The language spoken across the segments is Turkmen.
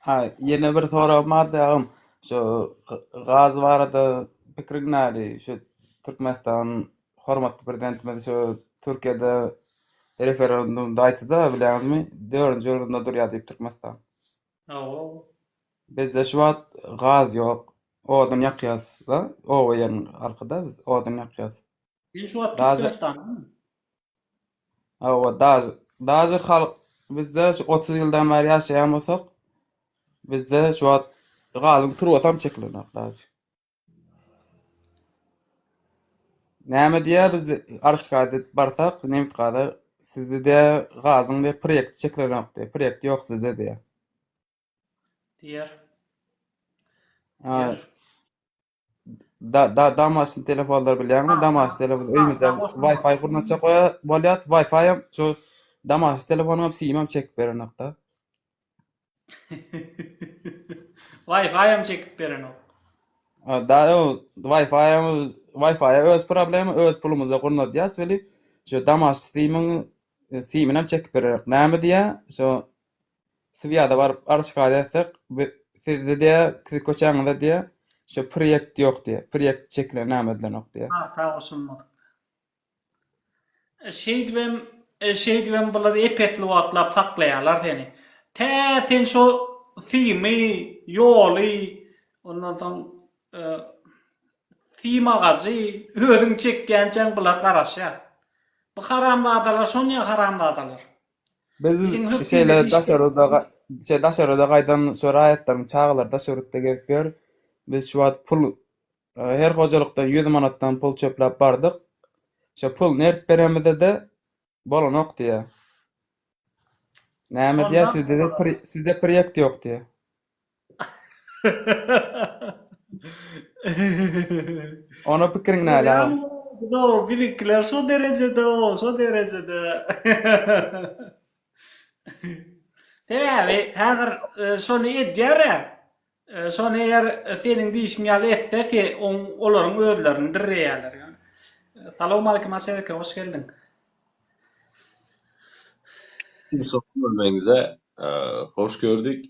Ha, yine bir soram madem şu gaz barada pikiriň näli? Şu Türkmenistan hormatly prezidentimiz şu Türkiýede referendumda aýtdy-da bilemmi? 4-nji ýylynda durýar diýip Türkmenistan. Oo. Bizde şu wagt gaz ýok. Odun ýakýas da. O ýeriniň arkada biz odun ýakýas. Ben şu an Daja Türkmenistan. daja halk bizde şu 30 ýyldan beri ýaşaýan bolsak, bizde şu wagt gazyň turwatam çeklenok daja. Näme diýä biz arşkada barsak, näme gada sizde de gazyň bir proýekt çeklenok diýär. Proýekt ýok sizde diýär. Diğer. Ha, Diğer. Damaşyň telefonlar bilýärmi? Damaşyň telefon öýümizde Hoşuma. Wi-Fi gurnaça bolýar. Wi-Fi'm şu damaşyň telefonuma siýmem çekip berenok da. Wi-Fi'm çekip beren o. Da o Wi-Fi öz problemi, öz pulumuzda gurna diýäs beli. Şu damaşyň siýminem çekip berenok. Näme diýä? Şu Swiýada baryp arşkada etsek, sizde de köçäňizde diýä, şu proýekt ýok diýä. Proýekt çeklenämedilenok diýä. Ta hoşuma. Şey dibem bular epetli wagtlap saklaýarlar seni. Sen şu simi, ýoly, ondan soň sima gazy özüň çekkençen bular garaşýar. Bu haramzadalar şonýa haramzadalar. Biz Bizim şeyle hükümeti daşaroda gaýdan şoraýatlaryň çağlarda şurutda gelipler. Biz şu wagt pul her hojalykdan 100 manatdan pul çöplep bardyk. Şu pul närt beremizde de bolanok diýä. Näme diýä sizde proýekt ýok diýä. Ona pikiriň näle? Do, birikler şu derecede. Täbi, häzir şonu edýär. Şonu eger seniň diýişiň ýaly etse, olaryň özlerini dirreýärler ýani. Salam aleykum aşereke, hoş geldin. Mustafa Bölmengiz'e hoş gördük.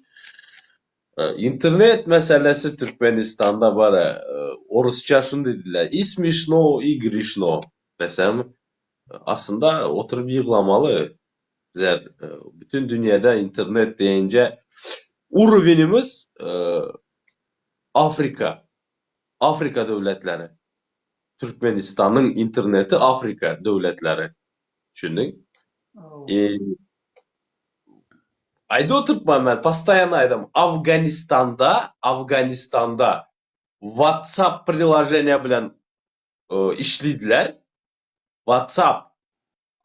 İnternet meselesi Türkmenistan'da var. Orusça şunu dediler. İsmişno, igrişno desem aslında oturup yığlamalı. Bizler bütün dünyada internet deyince uruvinimiz Afrika. Afrika devletleri. Türkmenistan'ın interneti Afrika devletleri. Düşündün? Ayda oturtmam ben. Постоянно aydım. Afganistan'da WhatsApp приложение bilen işlediler. WhatsApp.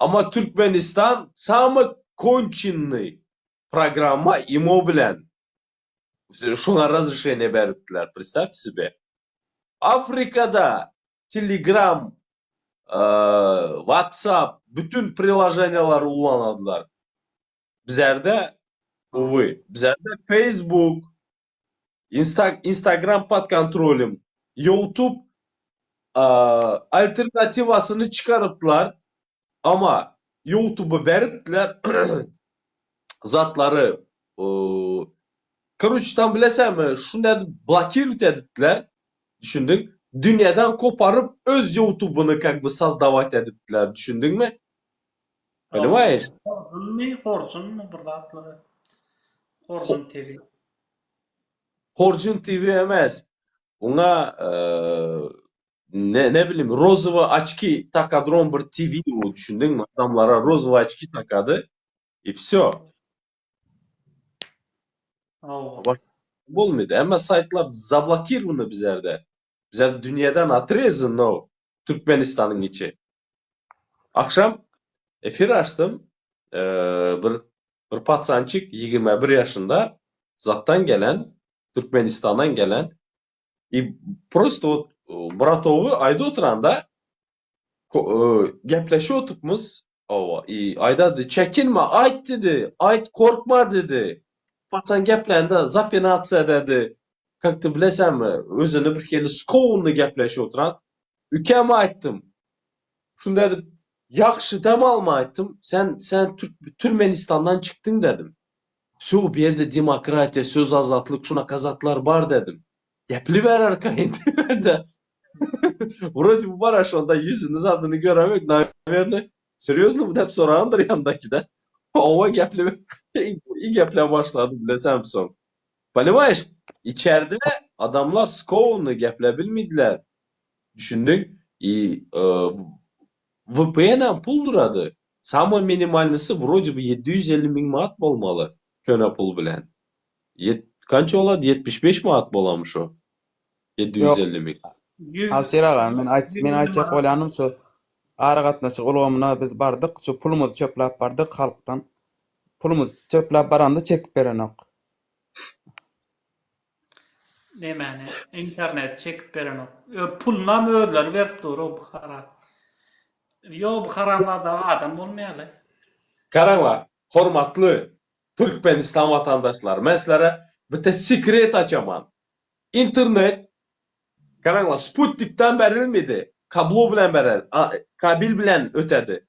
Ama Türkmenistan самый конченный программа imo bilen. Şuna разрешение berdiler. Представьте себе. Afrika'da Telegram, WhatsApp bütün приложениялар ullanadılar. Bizlerde увы. Bizlerde Facebook, Instagram pod kontrolüm, YouTube alternativasını çıkarıptılar ama YouTube'u beripdiler zatları korоче tam bilesem şunu blokировать edipdiler. Düşündün? Dünyadan koparıp öz YouTube'unu как бы создавать edipdiler. Düşündün mü? Понимаешь? Fortune mu burada atları? Fortune TV. Fortune TV emas. Ona ne bileyim rozova очки takadron bir TV o düşündün mü? Adamlara rozova очки takadı. И всё. Bak olmadı. Ama saytlar zablokированы bizlerde. Bizler dünyadan отрезан o. Türkmenistan'ın içi. Akşam efir açtım. Bir patsançık 21 yaşında zattan gelen, Türkmenistan'dan gelen просто bratoğu ayda oturanda gepleşi otupmuz. Ayda dedi, çekinme, ayt dedi, ayt korkma dedi. Patsan geplende zapinatsa dedi. Kalktı bilesem mi? Özünü bir kere skovunlu gepleşi oturan. Ükeme ayttım. Şunu dedim, yaxşı demal mı ayttım? Sen Türkmenistan'dan çıktın dedim. Şu bir yerde demokratiya, söz azatlık, şuna kazatlar var dedim. Gepli ver arkayın de. Vroде bu var aşağıda yüzünüz adını göremek. Naverni. Seriyozlu mu hep sorandır yandaki de. Ova gepli ver. İyi geple başladı bilesem son. Понимаешь? İçeride adamlar Scone'u geple bilmediler. Düşündük. VPN'e pul duradı. Самый minimalnisi вроде бы 750 bin manat olmalı. Köne pul bilen. Kança oladı? 75 manat bolamış o. Yok. 750 bin. Alşer ağa, men Yüz aytjak bolýanym şu ara gatnaşyk ulgamyna biz bardyk, şu pulumuzy çöplap bardyk halkdan. Pulumuzy çöplap baranda çekip berenok. Nemeni internet çekip beren o. Pulna mödler berip dur o Bukhara. Yo Bukhara'da adam bolmaýaly. Karanglar, hormatly Türkmenistan vatandaşlar, meslere bir sekret açaman. İnternet, karanglar, Sputnik'ten berilmedi. Kablo bilen beril, kabil bilen ötedi.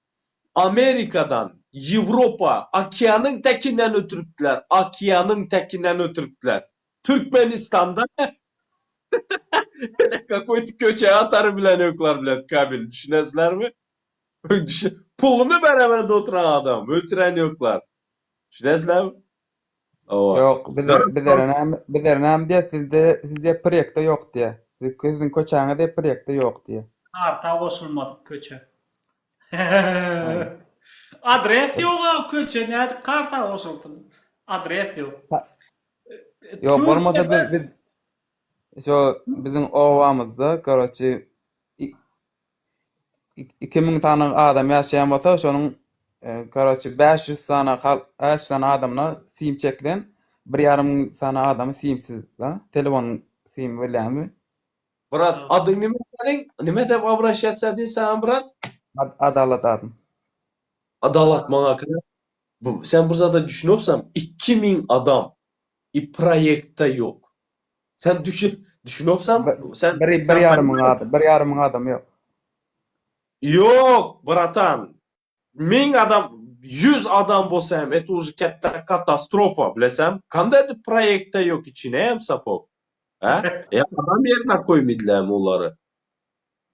Amerika'dan, Avrupa, Akyanyň tekinden ötürüpdiler. Akyanyň tekinden ötürüpdiler. Türkmenistan'da какой-то köçe atarı bilen yoklar bilen kabil. Düşünesizler mi? Pulunu beraber oturan adam. Ötüren yoklar. Düşünesizler mi? Ova. Yok, bizler näme diýe sizde proýekte ýok diýe. Sizin köçäňizde proýekte ýok diýe. Karta koşulmadık köçe. Adres yok o köçe. Ne karta koşuldu. Adres yok. Yok, bolmasa biz şu bizim owamyzda garaçy 2000 tane adam ýaşaýan bolsa, şonuň garaçy 500 tane adamna sim çekilen 1,5 tane adamy simsiz da. Telefon sim bilenmi? Brat, adın nime senin? Nime dep обращаться edin brat? Adalet adam. Adalet bana kadar. Sen burada düşünüyorsan 2000 adam proyekte yok. Sen düşünüyorsan sen Bir yarım adam yok. yok bratan. 1000 adam 100 adam bolsam et уже katta katastrofa bilesem. Kanday proyekte yok içine hem sapok. Ha? Adam yerine koymadılar onları.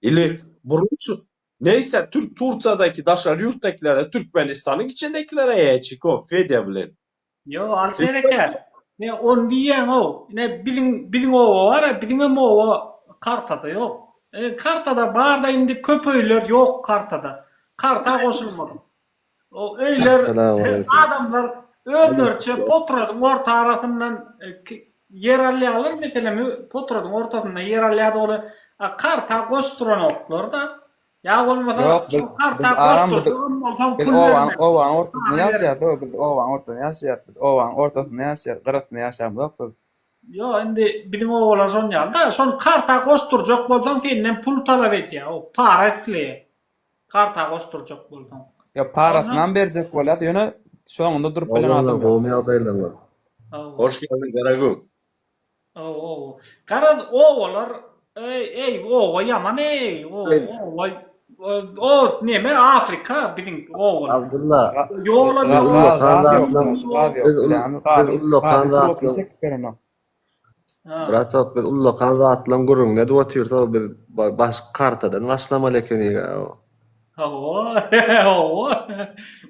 İli burun şu neyse Turca'daki daşar yurttakilere Türkmenistan'ın içindekilere çıkıyor fedya bilen. Yo alşereker. Ne on diyen o. Ne bilin o var ya bilin o kartada yok. Kartada barda indi köpöyler yok kartada. Karta koşulmadı. O öyler adamlar öldürçe potradın orta arasından yer alır mesela potradın ortasında yer alýady ola karta koşturan oklar da ya olmasa şu karta koşturan olsan Biz pul owan vermek. ortasynda ýaşaýar, biz owan ortasynda ýaşaýar, owan ortasynda ýaşaýar, gyratynda ýaşaýar. Yo indi bizim oğlan son yalda son karta koşturjak bolsan senden pul talap etýär. O para isle. Karta koşturjak bolsan. Ya parasından berjek bolýar, ýöne şoňunda durup bilen adam ýok. Gomy adaylar. Hoş geldin Karagül. Karan oğlar o yaman o neme Afrika bizim oğlan. Abdullah. Yola Bratop biz ullokan zatlan gurun ne otursa biz baş kartadan başlamaly ekeni.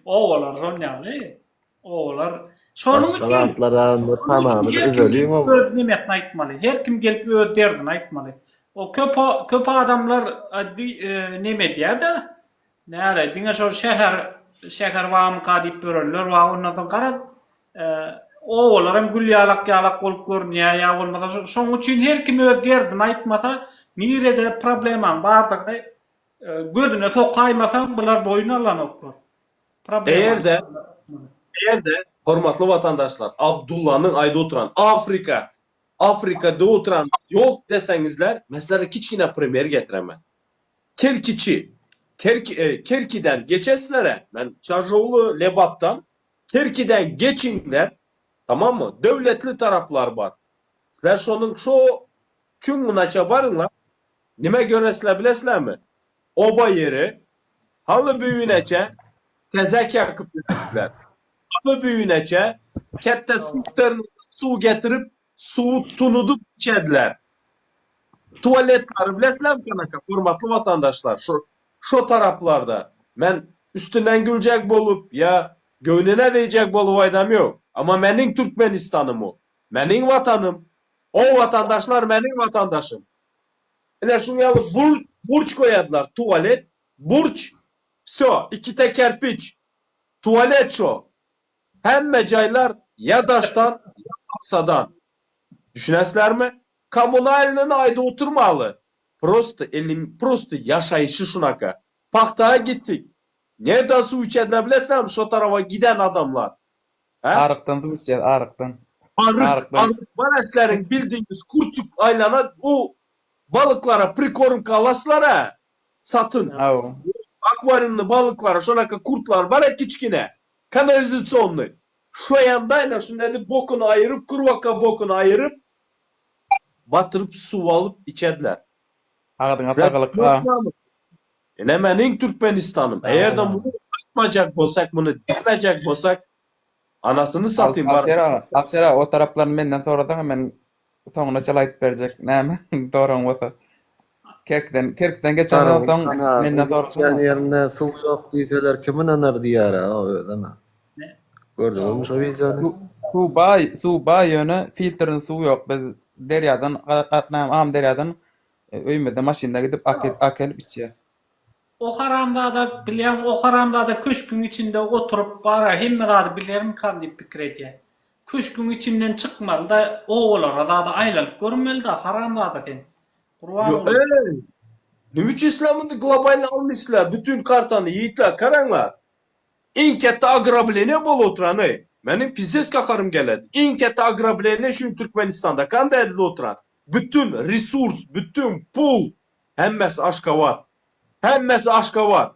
Oğlar son ýaly. Oğlar şonun üçin Zatlara tamamy özeliň o. öz nimetini aýtmaly. Her kim gelip öz derdini aýtmaly. O köp adamlar neme diýär-de? Näre diňe şo şäher wam gadyp börenler wa ondan soň garap oğlaryň gül ýalak bolup görnýär ýa bolmasa şoň üçin her kim öz derdini aýtmasa nirede problemam bardyk gözüne sokaýmasaň bular boyun alan oklar. Eğer de hormatly vatandaşlar Abdullah'nın ayda oturan Afrika'da oturan yok deseňizler mesela kiçkine premier getiremem. Kerki'den geçeslere ben Çarşoğlu Lebap'tan Kerki'den geçinler tamam mı? Devletli taraflar var. Sizler şonun çüngunaça barınlar nime göresler bilesler mi? Oba yeri halı büyüneçe tezek yakıp yürüdüler. Kapı büyüneçe, kette sistern su getirip, suyu tunudup içediler. Tuvaletleri bilesizler kanaka, hurmatlı vatandaşlar, şu taraflarda. Ben üstünden gülecek bolup ya göğnüne değecek bolup aydam yok. Ama menin Türkmenistan'ım o. Menin vatanım. O vatandaşlar menin vatandaşım. Yine şunu yalı burç koyadılar. Tuvalet, burç, so, iki de kerpiç. Tuvalet şu. Hem mecaylar ya daştan ya aksadan. Düşünesler mi? Kommunalinin ayda oturmalı. Prosto yaşayışı şunaka. Pahtaya gittik. Nerede su içediler bilesizler mi? Şu tarafa giden adamlar. He? Arıktan su içer, arıktan. Arık barasların bildiğiniz kurçuk aylana o balıklara prikorum kalaslara satın. Aw. Akvaryumlu balıklara şunaka kurtlar var ya kiçkine. Kanalizasyonlu. Şu yandayla şunları bokunu ayırıp kurvaka bokunu ayırıp batırıp su alıp içediler. Ağdına Sizler takılıp. Türkmenistan'ım. Yine menin Türkmenistan'ım. Eğer de bunu yapmayacak bolsak, bunu demeyecek bolsak anasını satayım var. Apsera o taraflarını menden soradan men soňuna çalayıp berjek. Näme? Doğran bolsa. Kerkden geçen ýoldan menden Yani soradan. yerine su yok diýseler kim inanar diýär o ödeme. Gördüňmi şu videonu? Su bay ýöne filtrin suw ýok. Biz derýadan gatnam am derýadan öýmede maşynda gidip akelip içýär. O haramda da bilýän, o haramda da köşkün içinde oturup bara hemme zady bilerim kan diýip pikir edýär. Köşkün içinden çıkmaly da oğulara da aýlalyp görmeli da haramda da ken. Gurban Yo, bolayım. Nima üçin İslam'ını global almışlar? Bütün kartanı yiğitler, karanglar. En katta agrabilene bol oturan. Benim pizes kakarım geledi. En katta agrabilene şu Türkmenistan'da kanda edildi oturan. Bütün resurs, bütün pul hemmesi Aşkabat. Hemmesi Aşkabat.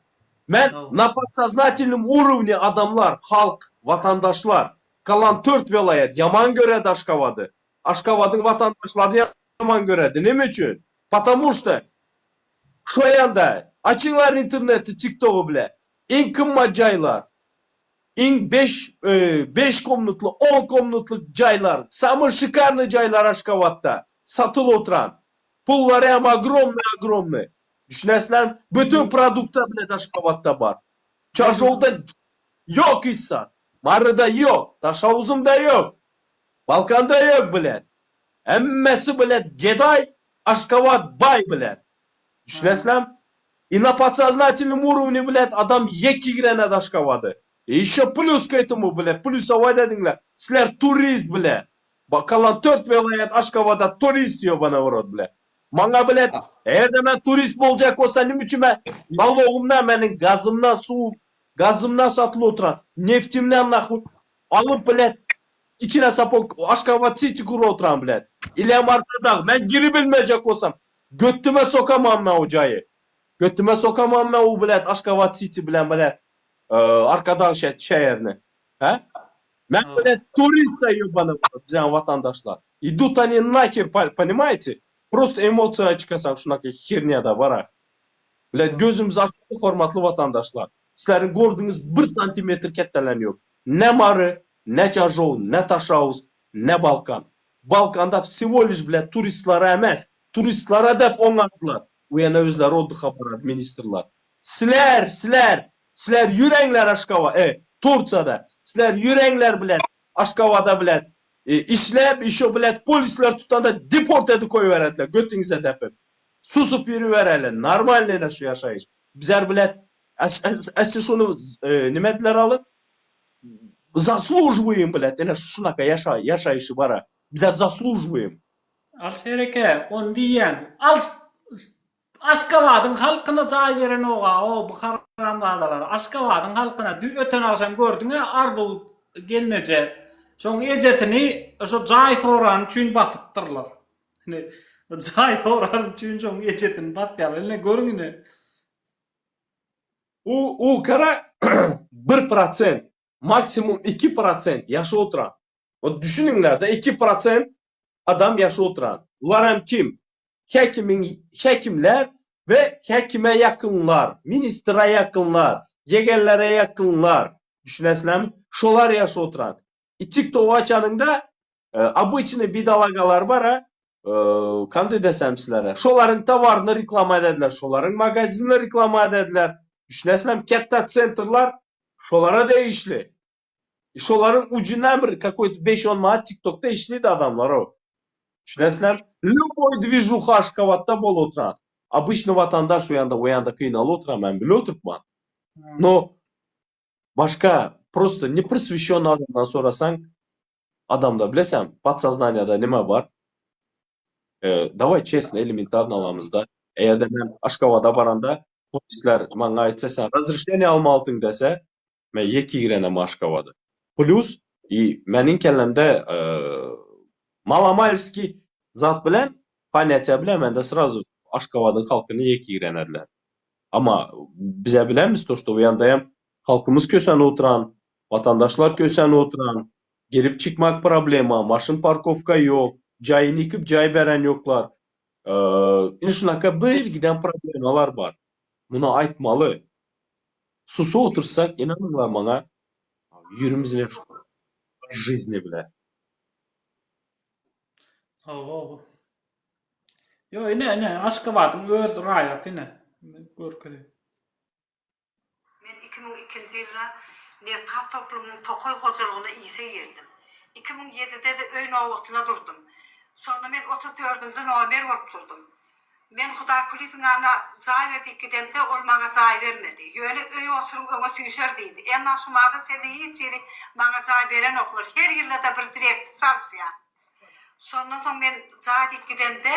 Ben на подсознательном уровне adamlar, halk, vatandaşlar kalan 4 vilayet yaman göredi Aşkabat'ı. Aşkabat'ın vatandaşlarını yaman göredi. Ne için? Потому что şu yanda açınlar interneti, TikTok'u bile. En kımma caylar, en 5 komnutlu, 10 komnutluk caylar, самый шикарный caylar Aşkabat'ta satıl oturan. Pulları hem огромный. Düşünesler, bütün produkta bile Aşkabat'ta var. Çarşov'da yok İssat. Marı'da yok. Taşavuzum'da yok. Balkan'da yok bile. Emmesi bile Geday, Aşkabat bay bile. Düşünesler, и на подсознательном уровне, блядь, adam yeki girene Aşkabat'ı. Еще плюс к этому, блядь, плюсовой dedinler. Sizler turist, блядь. Kalan 4 vilayet Aşkabat'ta turist diyor bana orada, блядь. Bana, блядь, eğer de ben turist olacak olsa ne biçim ben balığımdan benim gazımdan su, gazımdan satılı oturan, neftimden nahu alıp, блядь, içine sapıp Aşkabat City kuru oturan, блядь. İlem arkada ben geri bilmeyecek olsam götüme sokamam ben hocayı. Götüme sokamam ben o, блядь, Aşkabat City bilen, блядь, arkadan şehirine. He? Ben, блядь, turist dayıyor bana bizim vatandaşlar. Идут они нахер, понимаете? Просто эмоция çıkarsam şunaki herniyada var ha. Блядь, gözümüz açık hormatlı vatandaşlar. Sizlerin gördüğünüz 1 santimetr kettelen yok. Ne Marı, ne Çarşov, ne Taşavuz, ne Balkan. Balkanda всего lишь, блядь, turistlere emez. Turistlere de hep onlardılar. Bu yana özleri oldu haberat, ministerler. Sizler yüreğler Aşkava, Turciyada. Sizler yüreğler, blядь, Aşkava'da, blядь, işlep, işo, blядь, polisler tutanda deport edip koyuverediler. Götünüze depip. Susup yürüvererler. Normaline şu yaşayış. Bizler, blядь, esi şunu nimediler alıp заслуживаем, блядь, yine şunaka yaşayışı var ha. Bizler заслуживаем. Al şereke, on diyen, al Aşkabat'ın halkına cay veren oğa, o bu haramdadalar. Aşkabat'ın halkına öten akşam gördün ya, ardı gelinece. Son ejetini, o cay soran üçün basıptırlar. Cay soran üçün son ejetini basıptırlar. Ne görün ne? U kara 1%, maksimum 2% yaşı oturan. O düşününler de 2% adam yaşı oturan. Bunlar hem kim? Hekimler ve hekime yakınlar, ministra yakınlar, yegerlere yakınlar, Düşünesizlermi? Şolar yaşa oturan. TikTok açanında bu içinde bidalagalar var ha. Kandı desem sizlere. Şoların tovarını reklama edediler. Şoların magazinini reklama edediler. Düşünesizlermi? Katta centerlar şolara değişli. Şoların ucundan bir какой-то 5-10 manat TikTok'ta işliydi adamlar o. Düşünesizler. Любой движуха aşkavatta bol oturan. Обычный vatandaş o yanda kıynalı oturan ben bile oturtmam. No başka просто не просвещенный adamdan sorasan adamda bilesem подсознанияда nima var? Давай честно, элементарно alamızda. Eğer de ben Aşkavada baranda polisler bana aytsa sen разрешение almalısın dese ben yeki girenem Aşkavada. Plus menin kellemde Malamalski zat bilen понятия bilen mende сразу Aşkavadın halkını yeki girenediler. Ama bize bilemiz to, o yandayım halkımız kösene oturan, vatandaşlar kösene oturan, girip çıkmak problema, maşın parkovka yok, cayını yıkıp cay veren yoklar. İnşallah bir giden problemalar var. Buna aytmalı. Susu otursak inanırlar bana yürümüzün жизни bile. Yo ne Aşgabat'ın öz rayat ne. Görkeli. Men 2002 yılda Neftat toplumunun Tokoy hocalığına iyisi girdim. 2007'de de öyn ovutuna durdum. Sonra ben 34. nomer olup durdum. Men Huda Kulif'in ana cay verdik gidemde olmağa cay vermedi. Yöne öy oturun öňe süýşer deydi. Emma şumada seni hiç yeri bana cay veren oklar. Her yılda da bir direkt salsya. Sonra men cay dik gidemde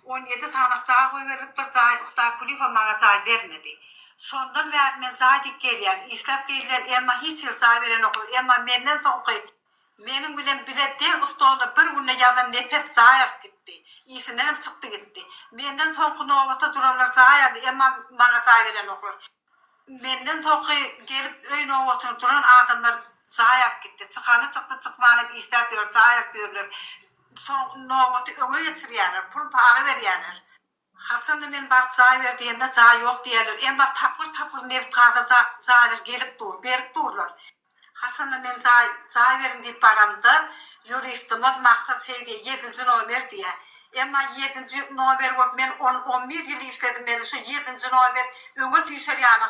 17 tane cay koy veripdir. Huda Kulif bana cay vermedi. Sondan vermen zaydik gelýär. İşläp gelýär, emma hiç ýyl cay beren oklar. Emma menden soňky menin bilen bileti ustada bir günde ýazan nefes zaýap gitdi. İşinden çykdy gitdi. Menden soňky nowata durarlar zaýady, emma bana cay beren oklar. Menden soňky gelip öý nowatyny duran adamlar zaýap gitdi. Çykany çykdy, çykmany işläp ber, zaýap berler. Soň nowaty öňe getirýärler, pul para berýärler. Haçanda men bar cay berdiğinde cay yok diýerler. En bar tapır neft gaza caylar gelip dur, berip durlar. Haçanda men cay berim diýip baramda, yuristimiz maksat şeýdi 7-nji nomer diýe. Emma 7-nji nomer bolup men 11 ýyl işledim, men şu 7-nji nomer öňe tüýşer ýaly.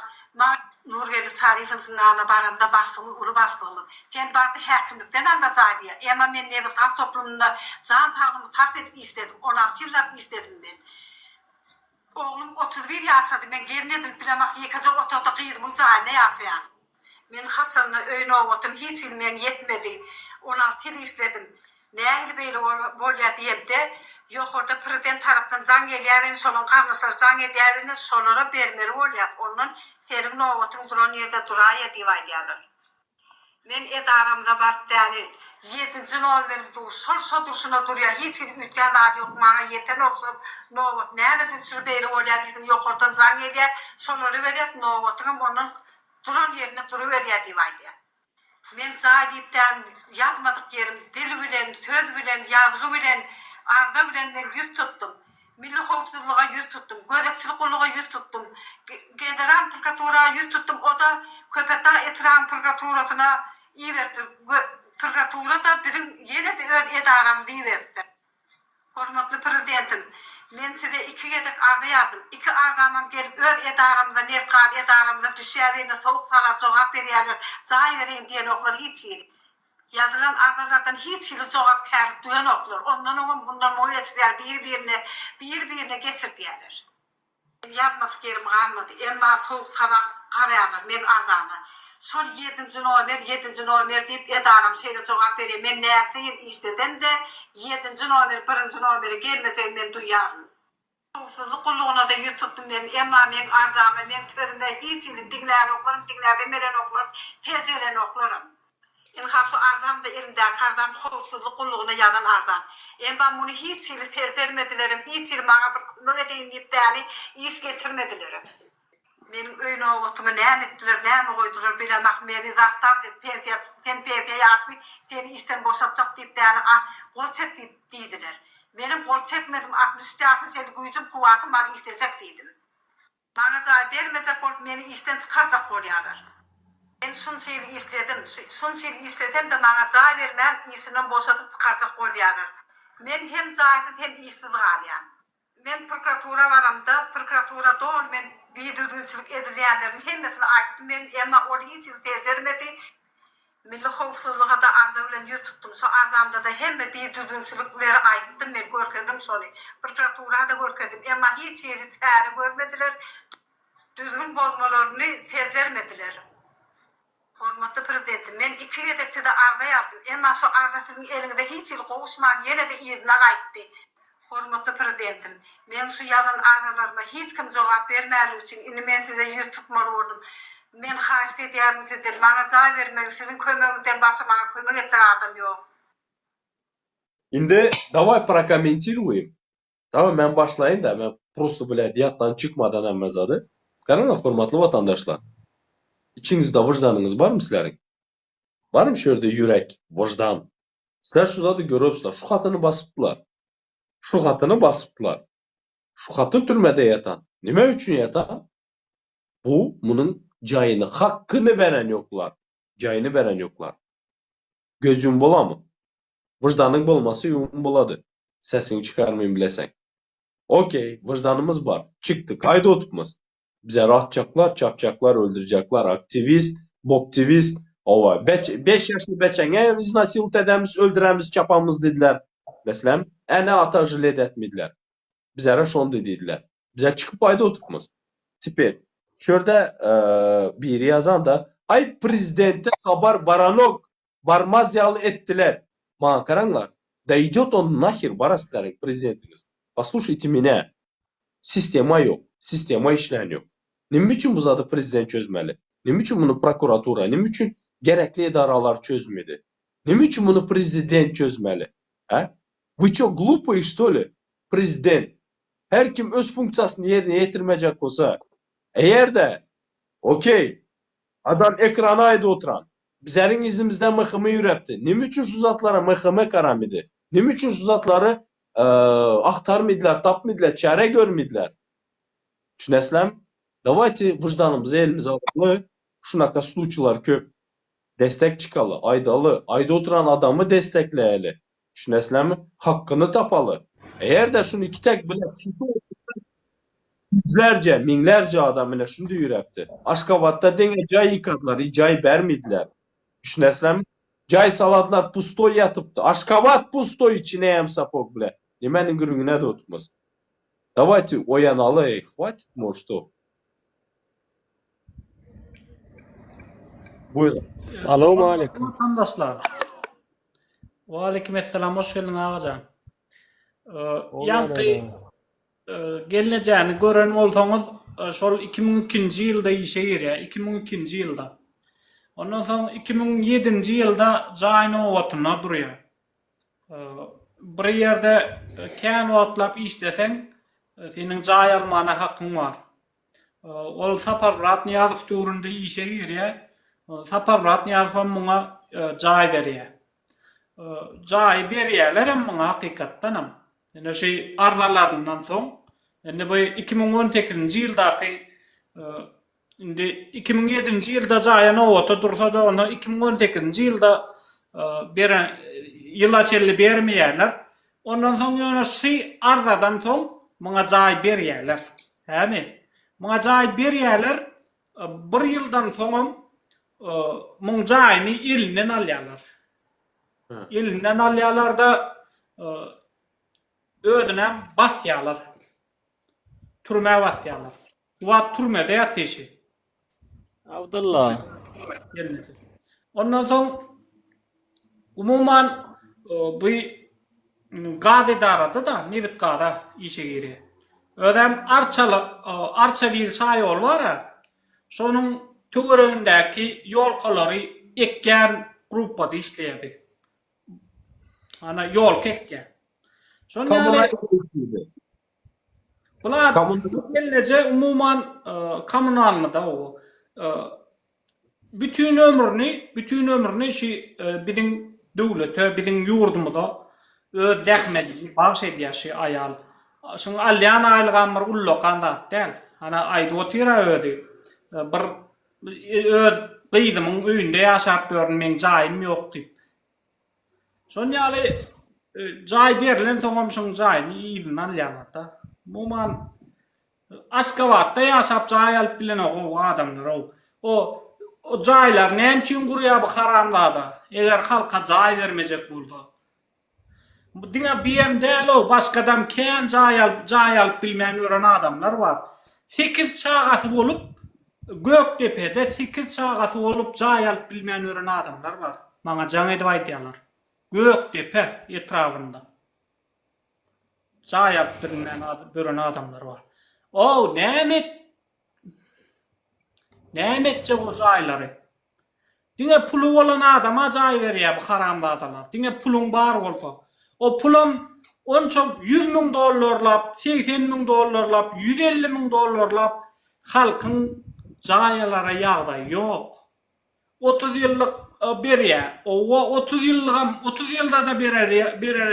Nurgeli Sarif'in ana baramda başlygy, uly başlygy. Sen bardy häkimlikden anda cay diýe. Emma men Neftat toplumunda jan tagymy tap edip işledim, 16 ýyl işledim ben. Oğlum 31 yaşadı. Ben gelmedim bilemek yıkacak otoda kıyırımın cayına yaşayan. Ben haçanına öyle oğutum. Hiç ilmeyen yetmedi. 16 yıl işledim. Nähili beýle bolýar diýip de ýok orada prezident tarapdan jaň gelýär, şonuň karnyslar jaň edýär, şolara bermeli bolýar. Ondan senin oğutun duran ýerde duraýa diýip aýdýarlar. Men edaramda bardy, ýani 7-nji nomer şol durşuna durýar. Hiç ütgen zat ýok, maňa ýeten olsun. Nowat näme düşür beýle bolýar, ýokardan jaň edýär, şolary berýär, nowatyň onuň duran ýerine duruberýär diýip aýdýar. Men cay diýipden ýazmadyk ýerim, dil bilen, söz bilen, ýazgy bilen, arza bilen men ýüz tutdum. Milli howpsuzlyga ýüz tutdum, gözekçilik guluga ýüz tutdum. General prokuraturaga ýüz tutdum, o da Köpekdağ Etran prokuraturasyna iýerdi. Prokuratura da bizim ýene de öz edaram diýberdi. Hormatly prezidentim, men size 2 gedek arza ýazdım. 2 arzamam gelip öz edaramyza, nefqat edaramyza düşýärinde sowuk sara jogap berýärler. Cay berin diýen oklar hiç ýeri. Yazılan arzalardan hiç ýyly jogap tärik duýan oklar. Ondan oňa bundan moýetler bir-birine geçirdiýärler. Ýazmak gerim galmady. Emma sowuk sara garaýarlar men arzana. Şol 7-nji nomer diýip edaram şeýle jogap berýär. Men näçe ýyl işleden de 7-nji nomer, 1-nji nomeri gelmejek men duýarym. Howpsuzlyk gullugyna da ýüz tutdum men. Emma men arzama, men töründe hiç ýyl diňlän oklaryň, diňlän meren oklar, hezeren oklarym. En hasy arzamda elimden kardan howpsuzlyk gullugyna ýazan arzam. Emma muny hiç ýyl sezermedilerim, hiç ýyl maňa bir nol edeýin diýip täni iş geçirmedilerim. Benim öýün oğutumu näme etdiler, näme goýdular bilemek meni zastar diýip pensiýa ýaşmy seni işten boşatjak diýip däni gol çek diýdiler. Menim gol çekmedim, 63 ýaşy seni güýjüm kuwatym bar işlejek diýdim. Bana da bermejek bolup meni işten çykarjak bolýarlar. Ben şunçaylı işledim de bana cay vermän işinden boşatıp çıkaracak bolýarlar. Men hem jaýsız hem işsiz galýan. Men prokuratura baramda, prokuratura dol men biýdüdüçilik edilýänlerin hemmesini aýtdym men, emma ol hiç sezermedi. Milli howpsuzlyga da arza bilen ýüz tutdum. Şo arzamda da hemme biýdüdüçilikleri aýtdym men, görkedim şoly. Prokuratura da görkedim, emma hiç ýeri çäre görmediler. Düzgün bozmalaryny sezermediler. Hormatly prezidentim, men 2 ýedekde de arza ýazdım. Emma şo arza siziň eliňizde hiç ýyl gowuşmagy ýene de ýerine gaýtdy. Hormatly prezidentim, men şu ýazan arzalarına hiç kim jogap bermäli üçin indi men size ýüz tutmaly boldum. Men haýyş edýärmi sizden, bana jaý bermeli, siziň kömegiňizden başga bana kömek etjek adam ýok. Indi давай прокомментируем. Tamam ben başlayayım da ben просто блядь yattan çıkmadan emmezadı. Karana hormatly vatandaşlar. İçinizde vicdanınız var mı sizlerin? Var mı şöyle yürek, vicdan? Sizler şu zadı görüyorsunuzlar. Şu katını basıptılar. Şu katını basıptılar. Şu katın türmede yatan. Nime üçün yatan? Bunun cayını, hakkını veren yoklar. Cayını veren yoklar. Gözün bola mı? Vicdanın bolması yum boladı. Sesini çıkarmayın bilesen. Okey, vicdanımız var. Çıktık, haydi oturtmaz. Bize rahatacaklar, çapacaklar, öldürecekler. Aktivist, boktivist. 5 yaşlı beçene biz nasihat edemiz, öldüremiz, çapamız dediler. Mesela ene ata jilet etmediler. Bize şonu dediler. Bize çıkıp haydi oturtmaz. Tipi. Şurada biri yazan da ay prezidente haber baranok barmaz yalı ettiler. Makaranlar. Да идет он нахер, барастары президентiniz. Послушайте меня. Sistema yok. Sistema işleyen yok. Nim üçün bu zadı prezident çözmeli? Nim üçün bunu prokuratura, nim üçün gerekli idaralar çözmedi? Nim üçün bunu prezident çözmeli? Вы что, глупые, что ли? Prezident. Her kim öz funksiyasını yerine getirmeyecek olsa, eğer de, okey, adam ekrana ayda oturan, bizlerin izimizden mıhımı yürekti. Nim üçün şu zatlara mıhımı karamidi? Nim üçün şu zatları aktarmediler, tapmediler, çare görmediler? Düşüneslem, davайте vicdanımızı elimize alıp, şunaka случайлар köp. Destek çıkalı, ayda oturan adamı destekleyeli. Düşüneslem mi? Hakkını tapalı. Eğer de şunu iki tek bile yüzlerce, minlerce adam ile şunu yürekti. Aşkavat'ta denge cay yıkadılar, cay vermediler. Düşüneslem mi? Cay saladılar, pustoy yatıptı. Aşkavat pustoy içine yem sapok bile. Yemenin gürüngüne de oturmaz. Давайте oyanalı, хватит, может, что? Buyurun. Selamun aleyküm. Vatandaşlar. Ve aleykümselam, hoş geldin ağacan. Yankı geleceğini gören olsanız şol 2002 yılda işeyir ya, 2002 yılda. Ondan sonra 2007 yılda Cayno ovatına duruyor. Bir yerde kän ovatlap işlesen senin cay almana hakkın var. Ol Sapar Ratniyazov döwründe işeyir ya. Sapar Ratniyazov muňa cay berýär. Cay berýärler hem muňa hakykatdan hem. Ene şey arzalarından soň, ende bu 2018 ýyldaky indi 2007 ýylda cayna owata dursa da onda 2018 ýylda beren ýylaçelli bermeýärler. Ondan soň ýöne şey arzadan soň muňa cay berýärler. Hämi? Muňa cay berýärler, bir ýyldan soňam muň jaýyny elinden alýarlar. Elinden alýarlar da ödünem basýarlar. Türme basýarlar. Wa türmede ýatyşy. Abdullah. Ondan soň umuman bu gaz edarada da Nevit Gada işe giriyor. Ödem arça bir çay yol var ya, şonun töweründäki yol kolary ekken gruppada işleýär. Ana yol ketken. Şon ýaly bular gelece umuman kommunalda o bütün ömrüni şu biziň döwlete, biziň ýurdumyzda öz dähmedi, baş edýär aýal. Şoň alýan aýlygam bir ullokanda del. Ana aýdy otyra ödi. Bir öz Gyzymyň öýünde ýaşap görün, men jaýym ýok diýip. Şon ýaly jaý berilen soňam şoň jaýyny iýdin alýarlar da. Muman Aşgabatda ýaşap jaý alyp bilen o adamlar o jaýlar näme üçin gurýar bu haramlada? Eger halka jaý bermejek bolsa. Bu diňe biýem däl o, başgadam kän jaý alyp bilmän ören adamlar bar. 8 çagasy bolup Göktepe'de 8 çagasy bolup jaý alyp bilmän ören adamlar bar. Maňa jaň edip aýdýarlar. Göktepe etrafynda. Jaý alyp bilmän ören adamlar bar. O nämetçe bu jaýlary. Diňe pulu bolan adama jaý berýär bu haramzadalar. Diňe pulun bar bolsa, o pulum onçok $100.000 $80.000 $150.000 halkyň jaýlara ýagdaý ýok. 30 ýyllyk berýär. O 30 ýylda da berer